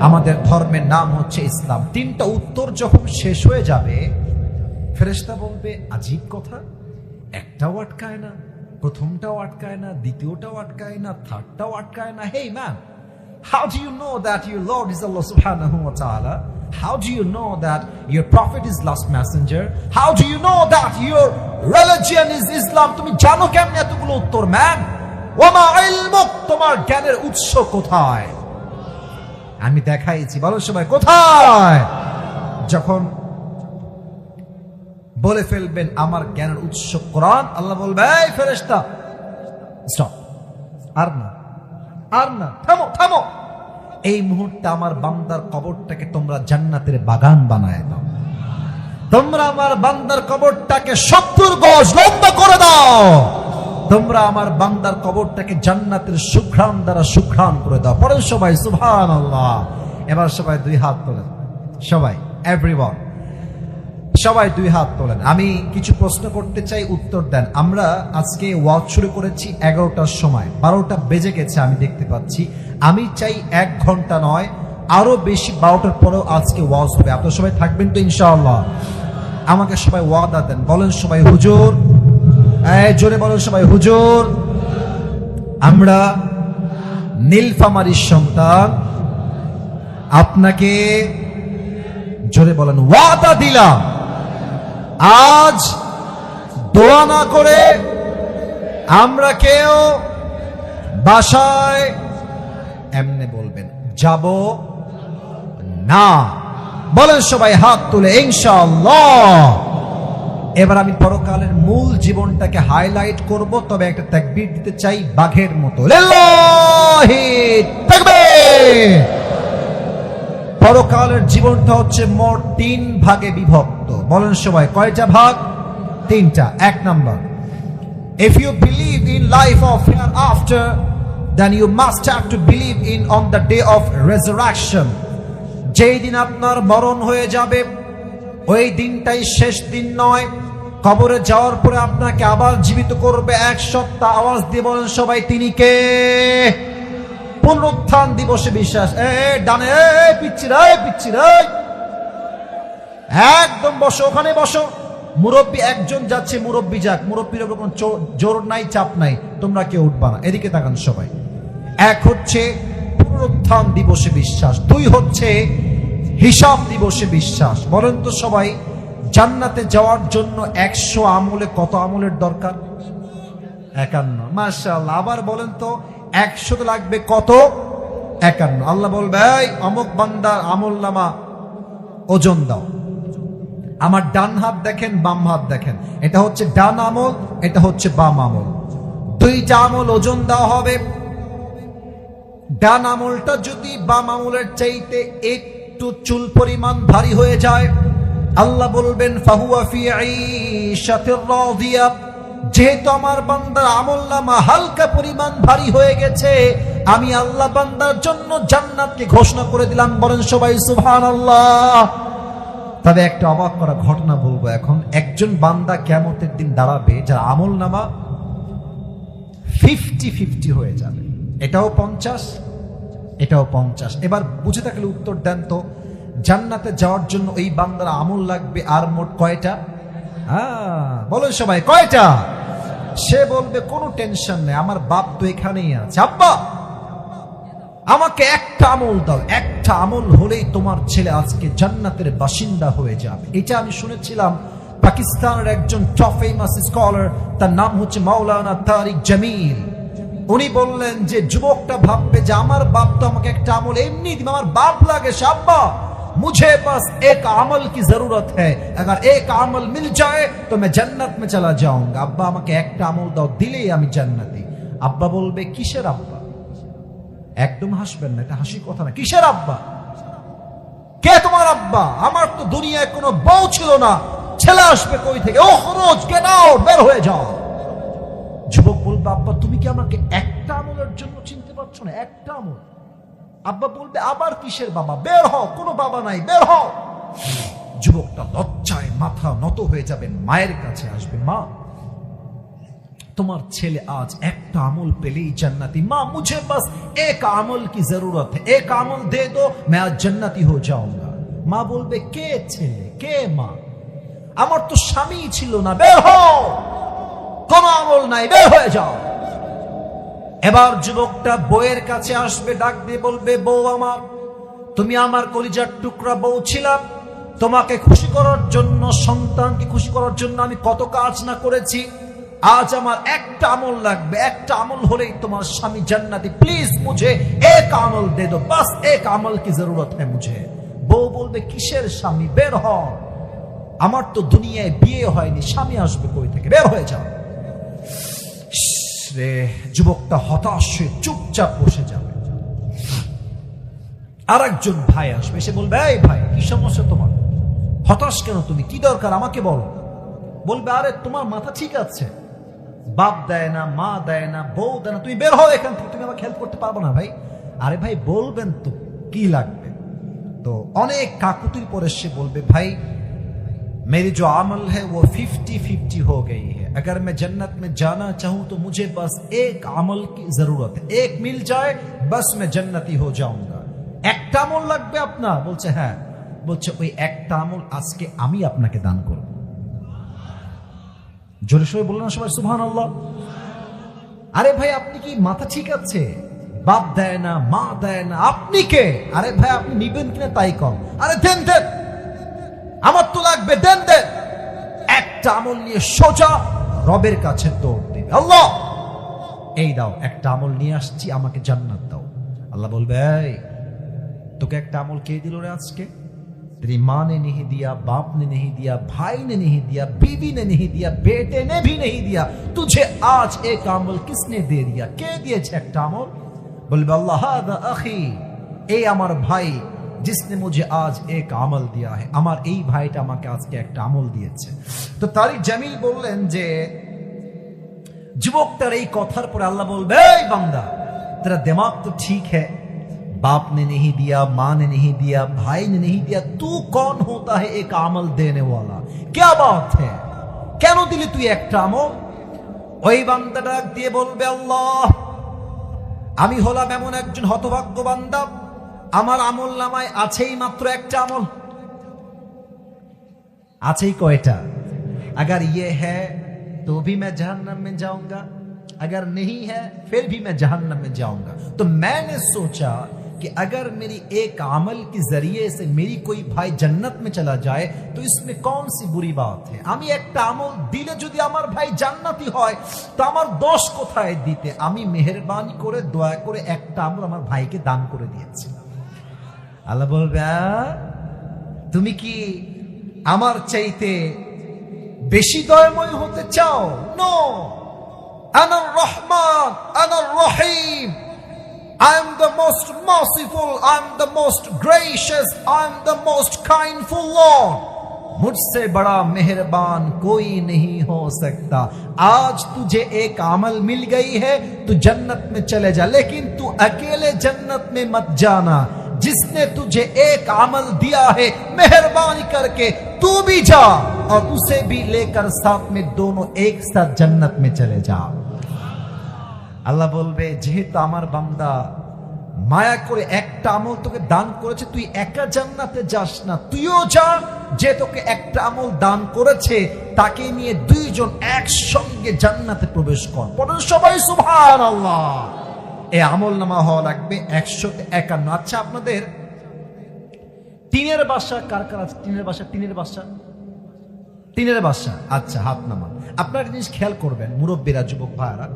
A: আমাদের ধর্মের নাম হচ্ছে ইসলাম। 3টা উত্তর যখন শেষ হয়ে যাবে, ফেরেশতা বলবে আজীব কথা, একটাও আটকায় না, প্রথমটাও আটকায় না, দ্বিতীয়টাও আটকায় না, থার্ডটাও আটকায় না। Hey man, how do you know that your Lord is Allah subhanahu wa ta'ala? How do you know that your prophet is last messenger? How do you know that your religion is Islam? তুমি জানো কেমনে এতগুলো উত্তর? Man, ওয়ামা ইলমুক, তোমার জ্ঞানের উৎস কোথায়? আমি দেখাইছি, বলো সবাই কোথায়? যখন বলে ফেলবেন আমার জ্ঞানের উৎস কোরআন, আল্লাহ বলবে এই ফেরেশতা স্টপ, আর না, থামো। এই মুহূর্তে আমার বান্দার কবরটাকে তোমরা জান্নাতের বাগান বানায় দাও। তোমরা আমার বান্দার কবরটাকে 70 গজ লম্বা করে দাও। তোমরা আমার বান্দার কবরটাকে জান্নাতের সুঘ্রাণ দ্বারা সুঘ্রাণ করে দাও। পরে সবাই সুবহানাল্লাহ। এবার সবাই 2 হাত তোলেন, সবাই এভরিওয়ান, সবাই 2 হাত তোলেন। আমি কিছু প্রশ্ন করতে চাই, উত্তর দেন। আমরা আজকে ওয়াজ শুরু করেছি 11টার সময়, 12টা বেজে গেছে আমি দেখতে পাচ্ছি। আমি চাই 1 ঘন্টা নয়, আরো বেশি 12টার পরেও আজকে ওয়াজ হবে। আপনারা সবাই থাকবেন তো ইনশাআল্লাহ? আমাকে সবাই ওয়াদা দেন, বলেন সবাই হুজুর। জোরে বলেন সবাই হুজুর। আমরা নীলফামারীর সন্তান, আপনাকে জোরে বলেন ওয়াদা দিলাম, আজ দোয়া না করে আমরা কেউ বাসায় এমনি বলবেন যাব না। বলেন সবাই হাত তুলে ইনশাআল্লাহ। এবার আমি পরকালের মূল জীবনটাকে হাইলাইট করব, তবে একটা তাকবীর দিতে চাই বাঘের মতো, লিল্লাহি তাকবীর। পরকালের জীবনটা হচ্ছে মোট 3 ভাগে বিভক্ত। বলেন সবাই কয়টা ভাগ? 3টা। 1 number, if you believe in life of hereafter, then you must have to believe in on the day of resurrection. যেই দিন আপনার মরণ হয়ে যাবে ওই দিনটাই শেষ দিন নয়। কবরে যাওয়ার পরে আপনাকে আবার জীবিত করবে। 1 সপ্তাহ আওয়াজ দিয়ে বলেন সবাই তিনি কে? পুনরুত্থান দিবসে বিশ্বাস। ডানে পিচ্ছিরা একদম বসো, ওখানে বসো। মুরব্বী একজন যাচ্ছে, মুরব্বী যাক, মুরব্বীর উপর কোনো জোর নাই, চাপ নাই, তোমরা কেউ উঠবা না। এদিকে তাকান সবাই। 1 হচ্ছে পুনরুত্থান দিবসে বিশ্বাস, 2 হচ্ছে হিসাব দিবসে বিশ্বাস। বলেন তো সবাই, জান্নাতে যাওয়ার জন্য 100 আমলে কত আমলের দরকার? 51। মাশাআল্লাহ। আবার বলেন তো 100 লাগবে কত? 51। আল্লাহ বলবে এই অমুক বান্দার আমলনামা ওজন দাও। আমার ডান হাত দেখেন, বাম হাত দেখেন, এটা হচ্ছে ডান আমল, এটা হচ্ছে বাম আমল। 2টা আমল ওজন দেওয়া হবে। ডান আমলটা যদি বাম আমলের চাইতে একটু চুল পরিমাণ ভারী হয়ে যায়, আল্লাহ বলবেন ফাহুয়া ফি ঈশাতির রাদিয়া। যেহেতু আমার বান্দার আমলনামা হালকা পরিমাণ ভারী হয়ে গেছে, আমি আল্লাহ বান্দার জন্য জান্নাতকে ঘোষণা করে দিলাম। বলেন সবাই সুবহানাল্লাহ। তবে একটা অবাক করা ঘটনা বলবো এখন। একজন বান্দা কিয়ামতের দিন দাঁড়াবে যার আমলনামা 50-50 হয়ে যাবে। এটাও 50, এটাও 50। এবার বুঝে থাকলে উত্তর দেন তো, জান্নাতে যাওয়ার জন্য এই বান্দার আমল লাগবে আর মোট কয়টা? বলেন সবাই কয়টা? সে বলবে কোনো টেনশন নেই, আমার বাপ তো এখানেই আছে, আব্বা আমাকে একটা আমল দাও, একটা আমল হলেই তোমার ছেলে আজকে জান্নাতের বাসিন্দা হয়ে যাবে। এটা আমি শুনেছিলাম পাকিস্তানের একজন টপ ফেমাস স্কলার, তার নাম হচ্ছে মাওলানা তারিক জামিল। উনি বললেন যে যুবকটা ভাববে যে আমার বাপ তো আমাকে একটা আমল এমনি দিবে, আমার বাপ লাগে আব্বা, मुझे बस एक अमल की जरूरत है, अगर एक अमल मिल जाए तो मैं जन्नत में चला जाऊंगा। আব্বা আমাকে একটা আমল দাও, দিলেই আমি জান্নাতি। আব্বা বলবে কিসের আব্বা? একদম হাসবেন না, এটা হাসির কথা না। কিসের আব্বা? কে তোমার আব্বা? আমার তো দুনিয়ায় কোনো বউ ছিল না, ছেলে আসবে কই থেকে? ও খরচ, গেট আউট, বের হয়ে যাও। যুবক বলবে আব্বা তুমি কি আমাকে একটা আমলের জন্য চিনতে পারছো না? একটা আমল? আব্বা বলবে আবার কিসের বাবা? বের হও, কোনো বাবা নাই, বের হও। যুবকটা লজ্জায় মাথা নত হয়ে যাবে, মায়ের কাছে আসবে, মা তোমার ছেলে আজ একটা আমল পেলেই জান্নাতি। মা মুঝে বাস এক আমল কি জরুরত है, एक আমল दे दो मैं आज जन्नती हो जाऊंगा। মা বলবে কে ছেলে, কে মা? আমার তো স্বামী ছিল না, বের হও, কোনো আমল নাই, বের হয়ে যাও। এবার যুবকটা বউয়ের কাছে আসবে, ডাক দিয়ে বলবে বউ আমার, তুমি আমার কলিজার টুকরা বউ ছিলাম, তোমাকে খুশি করার জন্য, সন্তানকে খুশি করার জন্য আমি কত কাজ না করেছি, আজ আমার একটা আমল লাগবে, একটা আমল হলেই তোমার স্বামী জান্নাতি, প্লিজ মুঝে এক আমল দে দো, বাস এক আমল কি জরুরত है मुझे। বউ বলবে কিসের স্বামী, বের হ, আমার তো দুনিয়ায় বিয়ে হয়নি, স্বামী আসবে কই থেকে, বের হয়ে যাও। যুবকটা হতাশ হয়ে চুপচাপ বসে যাবে। আর একজন ভাই আসবে, সে বলবে এই ভাই কি সমস্যা তোমার, হতাশ কেন তুমি, কি দরকার আমাকে বলো। বলবে আরে তোমার মাথা ঠিক আছে, বাপ দেয় না, মা দেয় না, বউ দেয় না, তুমি বের হও এখান থেকে, তুমি আমাকে হেল্প করতে পারবো না। ভাই আরে ভাই বলবেন তো কি লাগবে। তো অনেক কাকুতির পরে সে বলবে ভাই मेरी जो अमल है वो 50-50 हो गई है, अगर मैं जन्नत में जाना चाहूं तो मुझे बस एक अमल की जरूरत है, एक मिल जाए बस मैं जन्नती हो जाऊंगा। একটা আমল লাগবে আপনার? বলছে হ্যাঁ। বলছে ওই একটা আমল আজকে আমি আপনাকে দান করব। জোরে সোরে বললেন সবাই সুবহানাল্লাহ। আরে ভাই আপনি কি মাথা ঠিক আছে? বাপ দেয় না, মা দেয় না, আপনি কে? আরে ভাই আপনি নিবেন কিনা তাই কম। আরে দেন দেন, আমার তো লাগবে, দেন দেন। একটা আমল নিয়ে সোজা রবের কাছে দৌড় দেবে, আল্লাহ এই দাও, একটা আমল নিয়ে আসছি, আমাকে জান্নাত দাও। আল্লাহ বলবে, এই তোকে একটা আমল কে দিল রে আজকে? तेरी माँ ने नहीं दिया, बाप ने नहीं दिया, भाई ने नहीं दिया, बीवी ने नहीं दिया, बेटे ने भी नहीं दिया, तुझे आज एक अमल किसने दे दिया? के दिए एक अमल? बोले अल्लाह हादा अखी, ए अमर भाई जिसने मुझे आज एक अमल दिया है, अमर এই ভাইটা আমাকে আজকে একটা আমল দিয়েছে। তো তারিক জামিল বললেন যে যুবকটার এই কথার পরে আল্লাহ বলবে, এই বান্দা तेरा दिमाग तो ठीक है, बाप ने नहीं दिया, माँ ने नहीं दिया, भाई ने नहीं दिया, तू कौन होता है एक अमल देने वाला? क्या बात है, কেন দিলি তুই একটা আমল? ওই বান্দা ডাক দিয়ে বলবে, আল্লাহ আমি হলাম এমন একজন হতভাগ্য বান্দা, আমার আমল নামায় আছেই মাত্র একটা আমল। আছেই কয়টা? अगर ये है तो भी मैं जहन्नम में जाऊंगा, अगर नहीं है फिर भी मैं जहन्नम में जाऊंगा। तो मैंने सोचा कि अगर मेरी एक अमल के जरिए से मेरी कोई भाई जन्नत में चला जाए तो इसमें कौन सी बुरी बात है? আমি একটা আমল দিলে যদি আমার ভাই জান্নাতি হয় তো আমার দোষ কোথায় দিতে? আমি মেহেরবানি করে দয়া করে একটা আমল আমার ভাইকে দান করে দিয়েছি। আল্লাহ বলবে, তুমি কি আমার চাইতে বেশি দয়াময় হতে চাও? নো, আনার রহমান, আনার রহিম, I am the most merciful, I am the most gracious, I am the most kindful Lord. मुझसे बड़ा मेहरबान कोई नहीं हो सकता। आज तुझे एक अमल मिल गई है, तू जन्नत में चले जा, लेकिन तू अकेले जन्नत में मत जाना। जिसने तुझे एक अमल दिया है, मेहरबानी करके तू भी जा और उसे भी लेकर साथ में दोनों एक साथ जन्नत में चले जा। আল্লাহ বলবে, যেহেতু আমার বান্দা মায়া করে একটা আমল তোকে দান করেছে, তুই একা জান্নাতে যাস না, তুইও যা, যে তোকে একটা আমল দান করেছে তাকে নিয়ে দুইজন একসঙ্গে জান্নাতে প্রবেশ কর। পড়েন সবাই সুবহানাল্লাহ। এই আমল নামা হওয়া লাগবে 151। আচ্ছা, আপনাদের টিনের বাসা কার কার আছে? টিনের বাসা, টিনের বাসা, টিনের বাসা। আচ্ছা, হাত নামান। আপনারা একটা জিনিস খেয়াল করবেন, মুরব্বীরা, যুবক ভাইরা,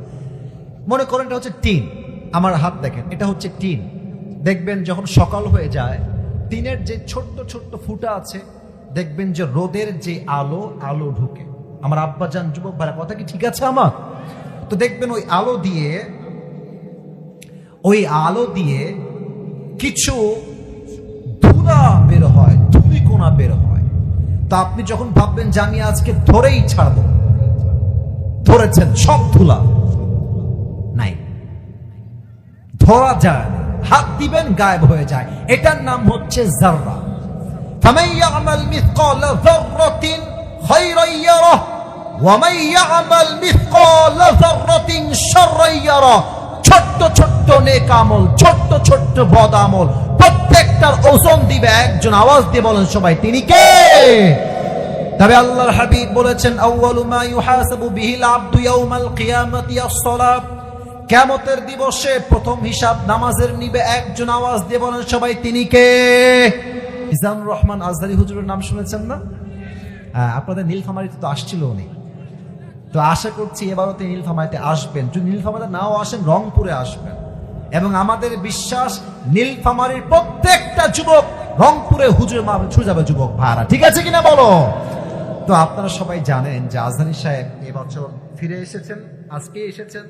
A: মনে করেন এটা হচ্ছে টিন। আমার হাত দেখেন, এটা হচ্ছে টিন। দেখবেন যখন সকাল হয়ে যায়, টিনের যে ছোট্ট ছোট্ট ফুটা আছে, দেখবেন যে রোদের যে আলো ঢুকে। আমার আব্বাজান, যুবক ভাইরা, কথা কি ঠিক আছে আমার? তো দেখবেন ওই আলো দিয়ে কিছু ধুলা বের হয়, ধূলিকণা বের হয়। তা আপনি যখন ভাববেন যে আমি আজকে ধরেই ছাড়বো, ধরেছেন সব ধুলা নাই, ধরা যায় না, হাত দিবেন গায়েব হয়ে যায়। এটার নাম হচ্ছে যাররা। ফামান ইয়ামাল মিসকালা যাররাতিন খায়রান ইয়ারাহ ওয়া মান ইয়ামাল মিসকালা যাররাতিন শাররান ইয়ারাহ। ছোট্ট ছোট্ট নেক আমল, ছোট্ট ছোট্ট বদ আমল, প্রত্যেকটার ওজন দিবে একজন। আওয়াজ দিয়ে বলেন সবাই, তিনি কে? তবে আল্লাহর হাবিব বলেছেন, আউয়ালু মা ইউহাসাবু বিহিল আবদু ইয়াউমাল কিয়ামাতি আস-সালাত। কিয়ামতের দিবসে প্রথম হিসাব নামাজের নিবে একজন। আওয়াজ দিয়ে বলেন সবাই, তিনি কে? মিজানুর রহমান আজহারী হুজুরের নাম শুনেছেন না? আপনাদের নীলফামারীতে তো আসছিল উনি, তো আশা করছি এবারও তিনি নীলফামারীতে আসবেন। যদি নীলফামারীতে নাও আসেন, রংপুরে আসবেন। এবং আমাদের বিশ্বাস, নীলফামারীর প্রত্যেকটা যুবক রংপুরে হুজুর মাহফিল ছুটে যাবে, যুবক ভাড়া, ঠিক আছে কিনা বলো? তো আপনারা সবাই জানেন যে আজহারী সাহেব এবছর ফিরে এসেছেন, আজকে এসেছেন।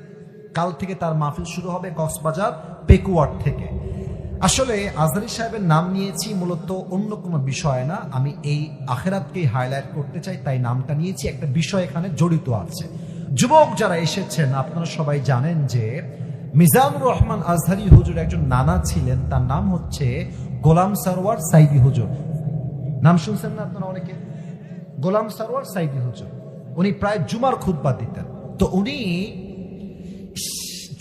A: কাল থেকে তার মাহফিল শুরু হবে কক্সবাজার পেকুয়ার থেকে। আসলে আজহারী সাহেবের নাম নিয়েছি মূলত অন্য কোনো বিষয় না, আমি এই আখিরাতকেই হাইলাইট করতে চাই, তাই নামটা নিয়েছি। একটা বিষয় এখানে জড়িত আছে। যুবক যারা এসেছেন, আপনারা সবাই জানেন যে মিজানুর রহমান আজহারী হুজুর একজন নানা ছিলেন, তার নাম হচ্ছে গোলাম সরওয়ার সাইদি হুজুর। নাম শুনছেন না আপনারা অনেকে? গোলাম সরওয়ার সাইদি হুজুর, উনি প্রায় জুমার খুতবা দিতেন। তো উনি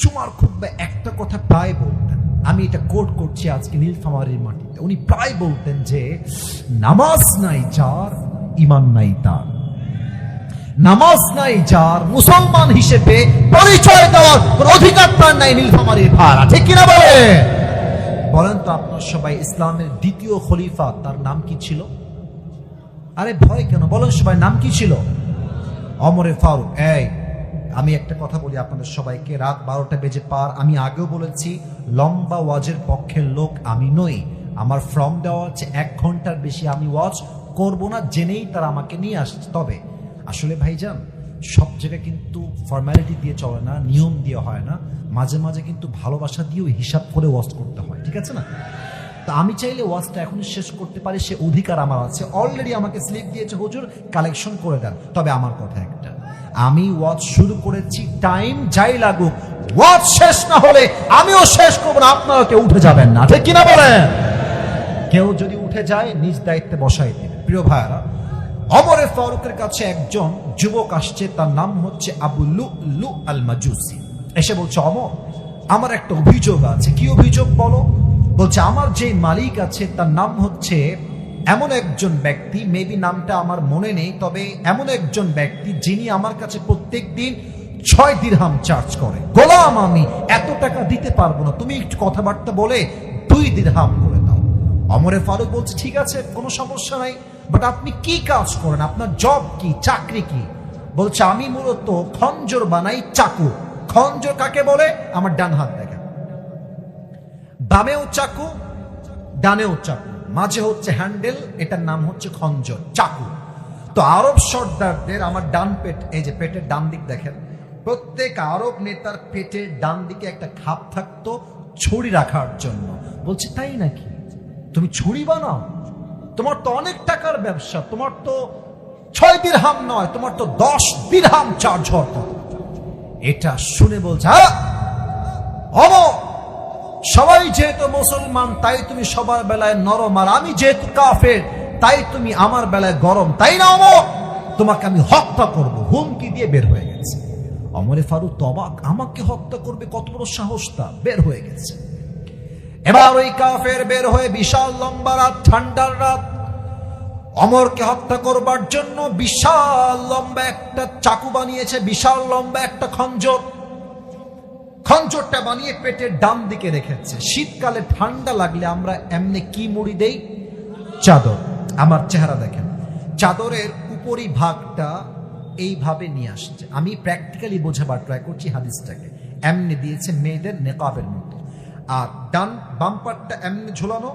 A: জুমার খুতবায় একটা কথা প্রায় বলতেন, আমি এটা কোট করছি আজকে নীলফামারীর মাটিতে। উনি প্রায় বলতেন যে নামাজ নাই যার, ঈমান নাই তার। নামাজ নাই যার, মুসলমান হিসেবে পরিচয় দেওয়ার অধিকার তার নাই নীলফামারীর ভাড়া, ঠিক কিনা বলে? বলেন তো আপনার সবাই, ইসলামের দ্বিতীয় খলিফা তার নাম কি ছিল? আরে ভয় কেন, বলেন সবাই, নাম কি ছিল? ওমর ফারুক। এই আমি একটা কথা বলি আপনাদের সবাইকে, রাত 12টা বেজে পার, আমি আগেও বলেছি লম্বা ওয়াজের পক্ষের লোক আমি নই। আমার ফর্ম দেওয়া হচ্ছে 1 ঘন্টার বেশি আমি ওয়াজ করব না, জেনেই তারা আমাকে নিয়ে আসছে। তবে আসলে ভাইজান, সব জায়গায় কিন্তু ফর্মালিটি দিয়ে চলে না, নিয়ম দিয়ে হয় না, মাঝে মাঝে কিন্তু ভালোবাসা দিয়েও হিসাব করে ওয়াজ করতে হয়, ঠিক আছে না? তা আমি চাইলে ওয়াজটা এখন শেষ করতে পারি, সে অধিকার আমার আছে। অলরেডি আমাকে স্লিপ দিয়েছে হুজুর, কালেকশন করে দেন। তবে আমার কথা একটা, আমি ওয়াজ শুরু করেছি, টাইম যাই লাগুক, ওয়াজ শেষ না হলে আমিও শেষ করবো না, আপনারা কেউ উঠে যাবেন না, ঠিক কিনা বলেন? কেউ যদি উঠে যায় নিজ দায়িত্বে বসাই দেবে। প্রিয় ভাইরা, ওমর ফারুকের কাছে একজন যুবক আসছে, তার নাম হচ্ছে আবু লুলু আল মাজুসি। এসে বলছে, ওমর, আমার একটা অভিযোগ আছে। কি অভিযোগ বলো? বলছে, আমার যে মালিক আছে তার নাম হচ্ছে এমন একজন ব্যক্তি, মেবি নামটা আমার মনে নেই, তবে এমন একজন ব্যক্তি যিনি আমার কাছে প্রত্যেক দিন 6 দিরহাম চার্জ করে। গোলাম আমি এত টাকা দিতে পারবো না, তুমি একটু কথাবার্তা বলে 2 দিরহাম করে দাও। ওমর ফারুক বলছে, ঠিক আছে, কোনো সমস্যা নাই, বাট আপনি কি কাজ করেন, আপনার জব কি, চাকরি কি? বলছে, আমি মূলত খঞ্জর বানাই, চাকু। খঞ্জর কাকে বলে? আমার ডান হাত দেখেন, বামেও চাকু, ডানেও চাকু, মাঝে হচ্ছে হ্যান্ডেল, এটার নাম হচ্ছে খঞ্জর, চাকু। তো আরব সর্দারদের, আমার ডান পেট, এই যে পেটের ডান দিক দেখেন, প্রত্যেক আরব নেতার পেটের ডান দিকে একটা খাপ থাকতো ছুরি রাখার জন্য। বলছে, তাই নাকি? তুমি ছুরি বানাও? তোমার তো অনেক টাকার ব্যবসা, তোমার তো 6 দিরহাম নয়, তোমার তো 10 দিরহাম চার্জ হতো। এটা শুনে বলছে, ওমর, সবাই যেহেতু মুসলমান তাই তুমি সবার বেলায় নরম, আর আমি যেহেতু কাফের তাই তুমি আমার বেলায় গরম, তাই না ওমর? তোমাকে আমি হত্যা করব, হুমকি দিয়ে বের হয়ে গেছে। ওমর ফারুক তো অবাক, আমাকে হত্যা করবে, কত বড় সাহস তার! বের হয়ে গেছে। এবার ওই কাফের বের হয়ে, বিশাল লম্বা রাত, ঠান্ডার রাত, ওমরকে হত্যা করবার জন্য বিশাল লম্বা একটা চাকু বানিয়েছে, বিশাল লম্বা একটা খঞ্জর। খঞ্জরটা বানিয়ে পেটের ডান দিকে রেখেছে। শীতকালে ঠান্ডা লাগলে আমরা এমনি কি মুড়ি দেই? চাদর। আমার চেহারা দেখেন, চাদরের উপরি ভাগটা এইভাবে নিয়ে আসছে। আমি প্র্যাকটিক্যালি বোঝাবার ট্রাই করছি হাদিসটাকে। এমনি দিয়েছে মেয়েদের নেকাবের মতো, আর ডান বাম্পারটা এমনি ঝোলানো,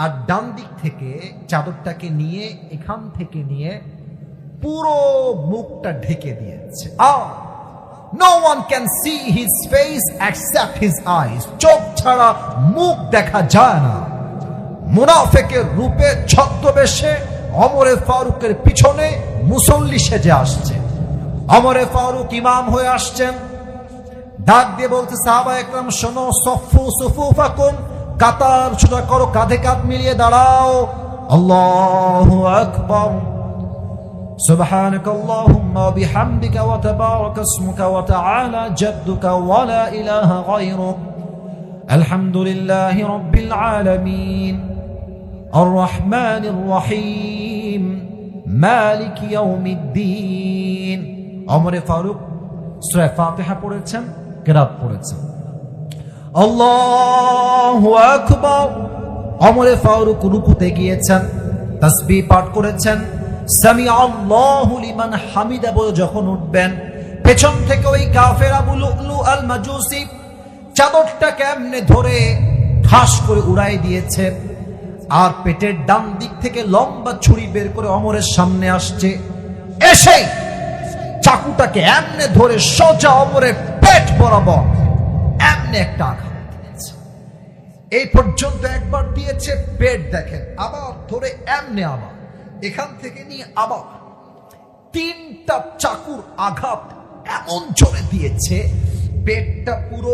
A: আর ডান দিক থেকে চাদরটাকে নিয়ে, এখান থেকে নিয়ে পুরো মুখটা ঢেকে দিয়েছে। No one can see his face except his eyes. চোখ ছাড়া মুখ দেখা যায় না। মুনাফিকের রূপে ছদ্মবেশে ওমরে ফারুকের পিছনে মুসল্লি সেজে আসছে। ওমরে ফারুক ইমাম হয়ে আসছেন, ডাক দিয়ে বলতে, সাহাবা একরাম শোনো, সফু সুফুফাকুম, কাতার সোজা করো, কাঁধে কাঁধ মিলিয়ে দাঁড়াও। আল্লাহু আকবার, سبحانك اللهم وبحمدك وتبارك اسمك وتعالى جدك ولا إله غيرك الحمد لله رب العالمين الرحمن الرحيم مالك يوم الدين। ওমর ফারুক সূরা ফাতিহা পড়েছেন, কিরাত পড়েছেন। আল্লাহু আকবার। ওমর ফারুক রুকুতে গিয়েছেন, তাসবিহ পাঠ করেছেন, সামি আল্লাহু লিমান হামিদা বলে যখন উঠবেন, পেছন থেকে ওই কাফের আবু লুলু আল মাজুসি চাদরটাকে এমনে ধরে ঠাস করে উড়াই দিয়েছে, আর পেটের ডান দিক থেকে লম্বা ছুরি বের করে ওমরের সামনে আসছে। এসে চাকুটাকে এমনে ধরে সোজা ওমরের পেট বরাবর এমনে একটা আঘাত দিয়েছে। এই পর্যন্ত একবার দিয়েছে, পেট দেখেন, আবার ধরে এমনে, আবার এখান থেকে নিয়ে আবার 3টা চাকুর আঘাত এমন জোরে দিয়েছে, পেটটা পুরো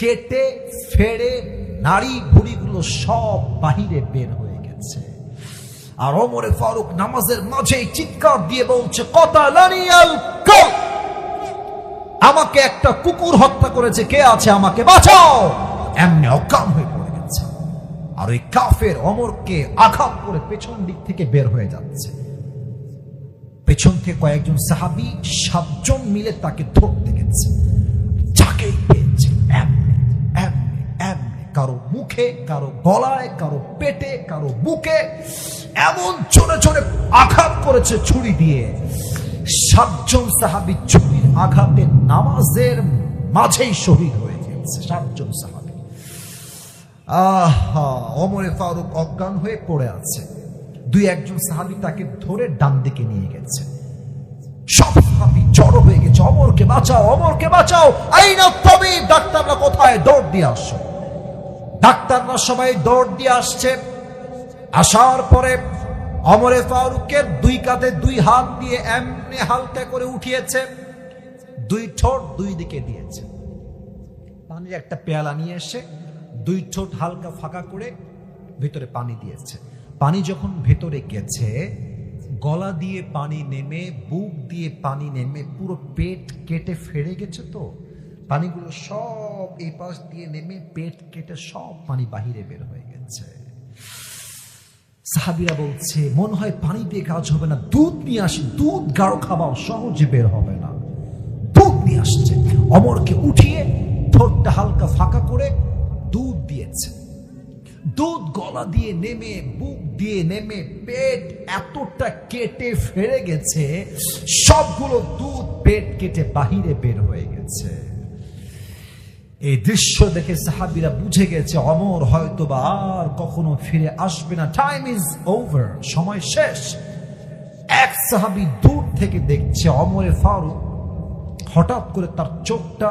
A: কেটে ফেড়ে নাড়ি ভুড়িগুলো সব বাহিরে বের হয়ে গেছে। আর ওমরে ফারুক নামাজের মাঝে চিৎকার দিয়ে বলছে, কতালানি আল কাল, আমাকে একটা কুকুর হত্যা করেছে, কে আছে আমাকে বাঁচাও। এমনি অকাম হয়ে পড়ে গেছে, আর ওই কাফের ওমরকে আঘাত করে পেছন দিক থেকে বের হয়ে যাচ্ছে। পেছন থেকে কয়েকজন সাহাবী 7 জন মিলে তাকে ধরতে গেছে, যাকেই পেয়েছে এমনি এমনি এমনি, কারো মুখে, কারো গলায়, কারো পেটে, কারো বুকে, এমন জোরে জোরে আঘাত করেছে ছুরি দিয়ে। 7 জন সাহাবী ছুরির আঘাতে নামাজের মাঝেই শহীদ হয়ে গেছে। 7 জন সাহাবী। আহা, ওমরে ফারুক অজ্ঞান হয়ে পড়ে আছে। 2-1 সাহাবী তাকে ধরে ডান দিকে নিয়ে গেছে। সব সাহাবী জড়ো হয়ে গেছে, ওমরকে বাঁচাও, ওমরকে বাঁচাও, আইনা তাবিব, ডাক্তাররা কোথায়, দৌড় দিয়ে আসো। ডাক্তাররা সবাই দৌড় দিয়ে আসছে। আসার পরে ওমরে ফারুকের 2 কাঁধে 2 হাত দিয়ে এমনি হালকা করে উঠিয়েছে, 2 ঠোঁট 2 দিকে দিয়েছে। পানির একটা পেয়ালা নিয়ে এসে 2 ঠোঁট হালকা ফাঁকা করে ভিতরে পানি দিয়েছে। পানি যখন ভেতরে গেছে, গলা দিয়ে পানি নেমে, বুক দিয়ে পানি নেমে, পুরো পেট কেটে ফেড়ে গেছে। তো পানিগুলো সব এই পাশ দিয়ে নেমে পেট কেটে সব পানি বাহিরে বের হয়ে গেছে। সাহাবীরা বলছে, মনে হয় পানি দিয়ে কাজ হবে না, দুধ নিয়ে আসি, দুধ গাঢ় খাবার, সহজে বের হবে না। দুধ নিয়ে আসছে, ওমরকে উঠিয়ে ঠোঁটটা হালকা ফাঁকা করে দুধ দিয়েছে। দুধ গলা দিয়ে নেমে, বুক দিয়ে নেমে, পেট এতটা কেটে ফেড়ে গেছে, সবগুলো দুধ পেট কেটে বাহিরে বের হয়ে গেছে। এই দৃশ্য দেখে সাহাবীরা বুঝে গেছে ওমর হয়তোবা আর কখনো ফিরে আসবে না, টাইম ইজ ওভার, সময় শেষ। এক সাহাবী দূর থেকে দেখছে ওমরে ফারুক হঠাৎ করে তার চোখটা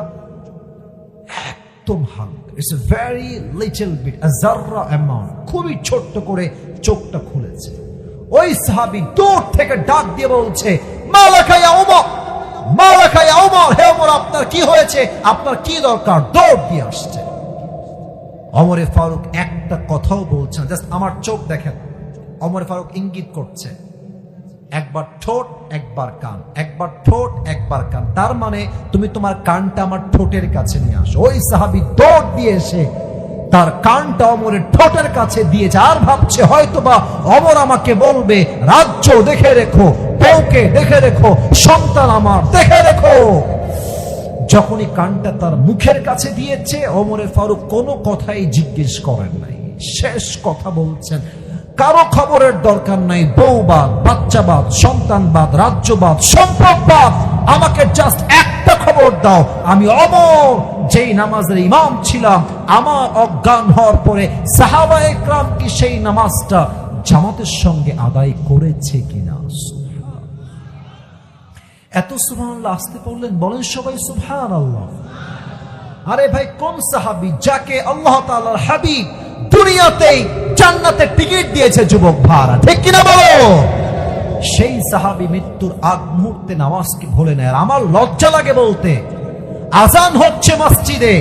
A: একদম হালকা, it's a very little bit, a যাররা অ্যামাউন্ট, খুবই ছোট্ট করে চোখটা খুলেছে। ওই সাহাবী দূর থেকে ডাক দিয়ে বলছে, মালাকা ইয়া ওমর, মালাকা ইয়া ওমর, হে ওমর, আপনার কি হয়েছে, আপনার কি দরকার? দৌড় দিয়ে আসছে। ওমরে ফারুক একটা কথাও বলছে না, জাস্ট আমার চোখ দেখেন। ওমরে ফারুক ইঙ্গিত করছে, একবার ঠোঁট একবার কান, একবার ঠোঁট একবার কান, তার মানে তুমি তোমার কানটা আমার ঠোঁটের কাছে নিয়ে আসো। ওই সাহাবী দৌড় দিয়ে এসে তার কানটা ওমরের ঠোঁটের কাছে দিয়েছে, আর ভাবছে হয়তোবা ওমর আমাকে বলবে, রাজ্য দেখে রেখো, বউকে দেখে রেখো, সন্তান আমার দেখে রেখো। যখনই কানটা তার মুখের কাছে দিয়েছে, ওমরে ফারুক কোনো কথাই জিজ্ঞেস করেন নাই, শেষ কথা বলছেন, কারো খবরের দরকার নাই, বউবাদ, বাচ্চাবাদ, সন্তানবাদ, রাজ্যবাদ, সম্পদবাদ, আমাকে জাস্ট একটা খবর দাও, আমি ওমর যেই নামাজের ইমাম ছিলাম, আমার অজ্ঞান হওয়ার পরে সাহাবায়ে কেরাম কি সেই নামাজটা জামাতের সঙ্গে আদায় করেছে কিনা? এত সুবহানাল্লাহ আসতে পড়লেন, বলেন সবাই সুবহানাল্লাহ। আরে ভাই, কোন সাহাবী যাকে আল্লাহ তাআলার হাবিব দুনিয়াতেই জান্নাতের টিকিট দিয়েছে যুবক ভাড়া, ঠিক কিনা বলো? সেই সাহাবী মৃত্যুর আগ মুহূর্তে নামাজকে ভুলে নেয়। আমার লজ্জা লাগে বলতে, আজান হচ্ছে মসজিদে,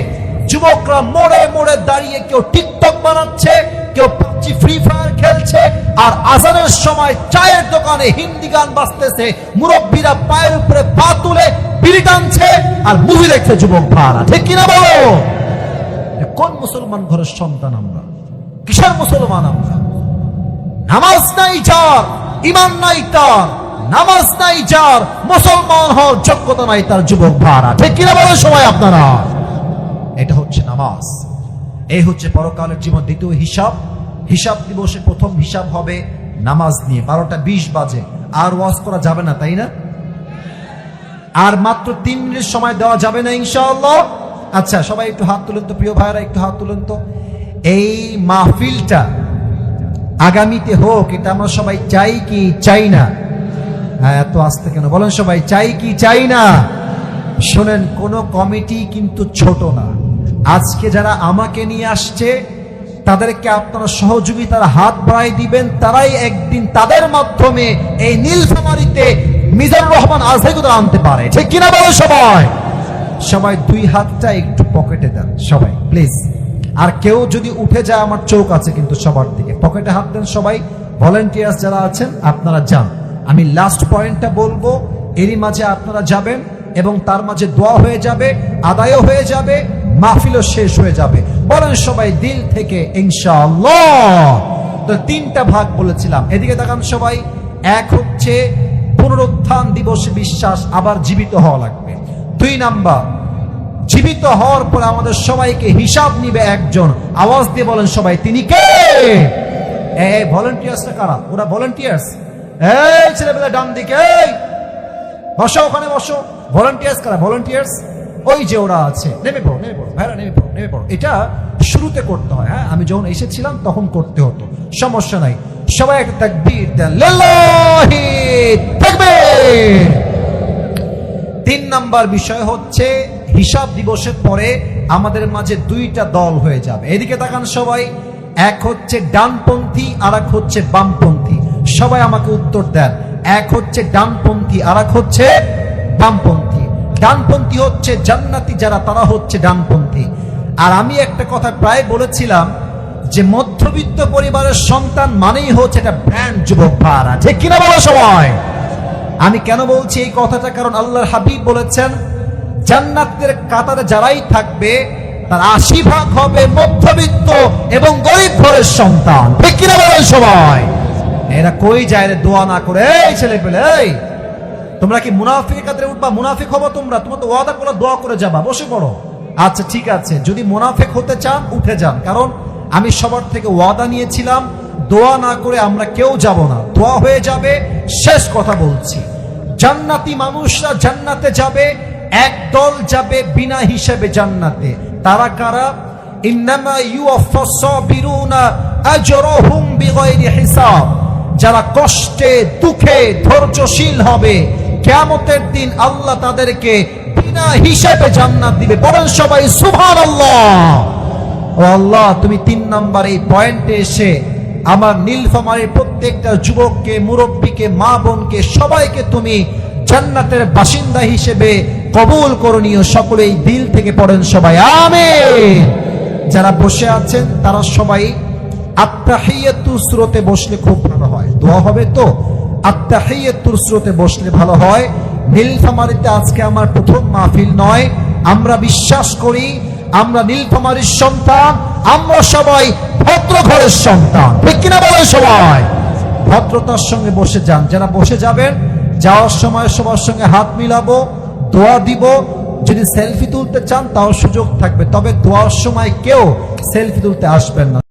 A: যুবকরা মোড়ে মোড়ে দাঁড়িয়ে কেউ টিকটক বানাচ্ছে, কেউ পাবজি ফ্রি ফায়ার খেলছে, আর আজানের সময় চায়ের দোকানে হিন্দি গান বাজতেছে, মুরব্বীরা পায়ের উপরে পা তুলে বিড়ি টানছে আর মুভি দেখছে যুবক ভাড়া, ঠিক কিনা বলো? কোন মুসলমান ঘরের সন্তান আমরা? কিসের মুসলমান আমরা? নামাজ নাই যার, ঈমান নাই তার, নামাজ নাই যার, মুসলমান হওয়ার যোগ্যতা নাই তার, যুবক ভাড়া, ঠিক কিনা বলেন সবাই আপনারা? এটা হচ্ছে নামাজ, এই হচ্ছে পরকালের জীবন। দ্বিতীয় হিসাব, হিসাব দিবসে প্রথম হিসাব হবে নামাজ নিয়ে। 12:20 বাজে, আর ওয়াজ করা যাবে না, তাই না? আর মাত্র 3 মিনিট সময় দেওয়া যাবে না ইনশাআল্লাহ। আচ্ছা, সবাই একটু হাত তুলেন তো, প্রিয় ভাইরা একটু হাত তুলেন তো। এই মাহফিলটা আগামীতে হোক, এটা আমরা সবাই চাই কি চাই না? হ্যাঁ, এত আসতে কেন? বলেন সবাই চাই কি চাই না? শোনেন, কোন কমিটি কিন্তু ছোট না। আজকে যারা আমাকে নিয়ে আসছে, তাদেরকে আপনারা সহযোগিতার হাত বাড়াই দিবেন, তারাই একদিন তাদের মাধ্যমে এই নীলফামারীতে মিজানুর রহমান আজহারিকে আনতে পারে, ঠিক কিনা বলো সবাই? সবাই 2 হাতটা একটু পকেটে দেন সবাই প্লিজ। আর কেউ যদি উঠে যায়, আমার চোখ আছে কিন্তু সবার দিকে, পকেটে হাত দেন সবাই। ভলেন্টিয়ার্স যারা আছেন আপনারা যান, আমি লাস্ট পয়েন্টটা বলবো, এরই মাঝে আপনারা যাবেন এবং তার মাঝে দোয়া হয়ে যাবে, আদায়ও হয়ে যাবে, মাহফিলও শেষ হয়ে যাবে। বলেন সবাই দিল থেকে ইনশাআল্লাহ। তো 3টা ভাগ বলেছিলাম, এদিকে তাকান সবাই। এক হচ্ছে পুনরুত্থান দিবসে বিশ্বাস, আবার জীবিত হওয়া লাগবে। 2 নাম্বার, জীবিত হওয়ার পর আমাদের সবাইকে হিসাব নিবে একজন। আওয়াজ দিয়ে বলেন সবাই, তিনি কে? এই ভলান্টিয়ার্সরা কারা? ওরা ভলান্টিয়ার্স। এই ছেলেবেলা ডান দিকে, এই বসো, ওখানে বসো। ভলান্টিয়ার্স কারা? ভলান্টিয়ার্স ওই যে ওরা আছে। নেমে পড়ো, নেমে পড়ো ভাইরা, নেমে পড়ো, নেমে পড়ো। এটা শুরুতে করতে হয়, হ্যাঁ, আমি যখন এসেছিলাম তখন করতে হতো, সমস্যা নাই। সবাই একটা তাকবীর দেন, লিল্লাহি তাকবীর। 3 নাম্বার বিষয় হচ্ছে হিসাব দিবসের পরে আমাদের মাঝে 2টা দল হয়ে যাবে। এদিকে তাকান সবাই, এক হচ্ছে ডানপন্থী আর এক হচ্ছে বামপন্থী। সবাই আমাকে উত্তর দেন, এক হচ্ছে ডানপন্থী আর এক হচ্ছে বামপন্থী। ডানপন্থী হচ্ছে জান্নাতি যারা, তারা হচ্ছে ডানপন্থী। আর আমি একটা কথা প্রায় বলেছিলাম যে মধ্যবিত্ত পরিবারের সন্তান মানেই হচ্ছে এটা ব্র্যান্ড যুবক ভাড়া, ঠিক কিনা বলো সবাই? আমি কেন বলছি এই কথাটা? কারণ আল্লাহর হাবিব বলেছেন জান্নাতের কাতারে যারাই থাকবে তার 80% হবে মধ্যবিত্ত এবং গরিব ঘরের সন্তান, ঠিক কিনা বলেন সবাই? এরা কই যায় রে দোয়া না করে? এই ছেলে পেলে, এই তোমরা কি মুনাফিকের কাতারে উঠবা? মুনাফিক হবো তোমরা? তোমরা তো ওয়াদা করে দোয়া করে যাবা, বসে পড়ো। আচ্ছা ঠিক আছে, যদি মুনাফিক হতে চান উঠে যান, কারণ আমি সবার থেকে ওয়াদা নিয়েছিলাম দোয়া না করে আমরা কেউ যাব না, দোয়া হয়ে যাবে। শেষ কথা বলছি, জান্নাতি মানুষরা জান্নাতে যাবে, একদল যাবে বিনা হিসেবে জান্নাতে। তারা কারা? ইন্নামা ইউওয়াফাস সাবিরুনা আজরুহুম বিগাইরি হিসাব। যারা কষ্টে দুঃখে ধৈর্যশীল হবে, কিয়ামতের দিন আল্লাহ তাদেরকে বিনা হিসেবে জান্নাত দিবে। বলেন সবাই সুবহানাল্লাহ। ও আল্লাহ, তুমি 3 নাম্বার এই পয়েন্টে এসে আমার নীলফামারীর প্রত্যেকটা যুবককে, মুরব্বীকে, মা বোনকে, সবাইকে তুমি জান্নাতের বাসিন্দা হিসেবে কবুল করণীয়। সকলেই দিল থেকে পড়েন সবাই আমিন। যারা বসে আছেন তারা সবাই আত্তাহিয়াতুস সুরতে বসলে খুব ভালো হয়, দোয়া হবে তো। আত্তাহিয়াতুস সুরতে বসলে ভালো হয়। নীলফামারীতে আজকে আমার প্রথম মাহফিল নয়, আমরা বিশ্বাস করি আমরা নীলফামারীর সন্তান, আমরা সবাই ভদ্র ঘরের সন্তান, ঠিক কিনা বলেন সবাই? ভদ্রতার সঙ্গে বসে যান। যারা বসে যাবেন, যাওয়ার সময় সবার সঙ্গে হাত মিলাবো, দোয়া দিব। যদি সেলফি তুলতে চান তাও সুযোগ থাকবে, তবে দোয়ার সময় কেউ সেলফি তুলতে আসবেন না।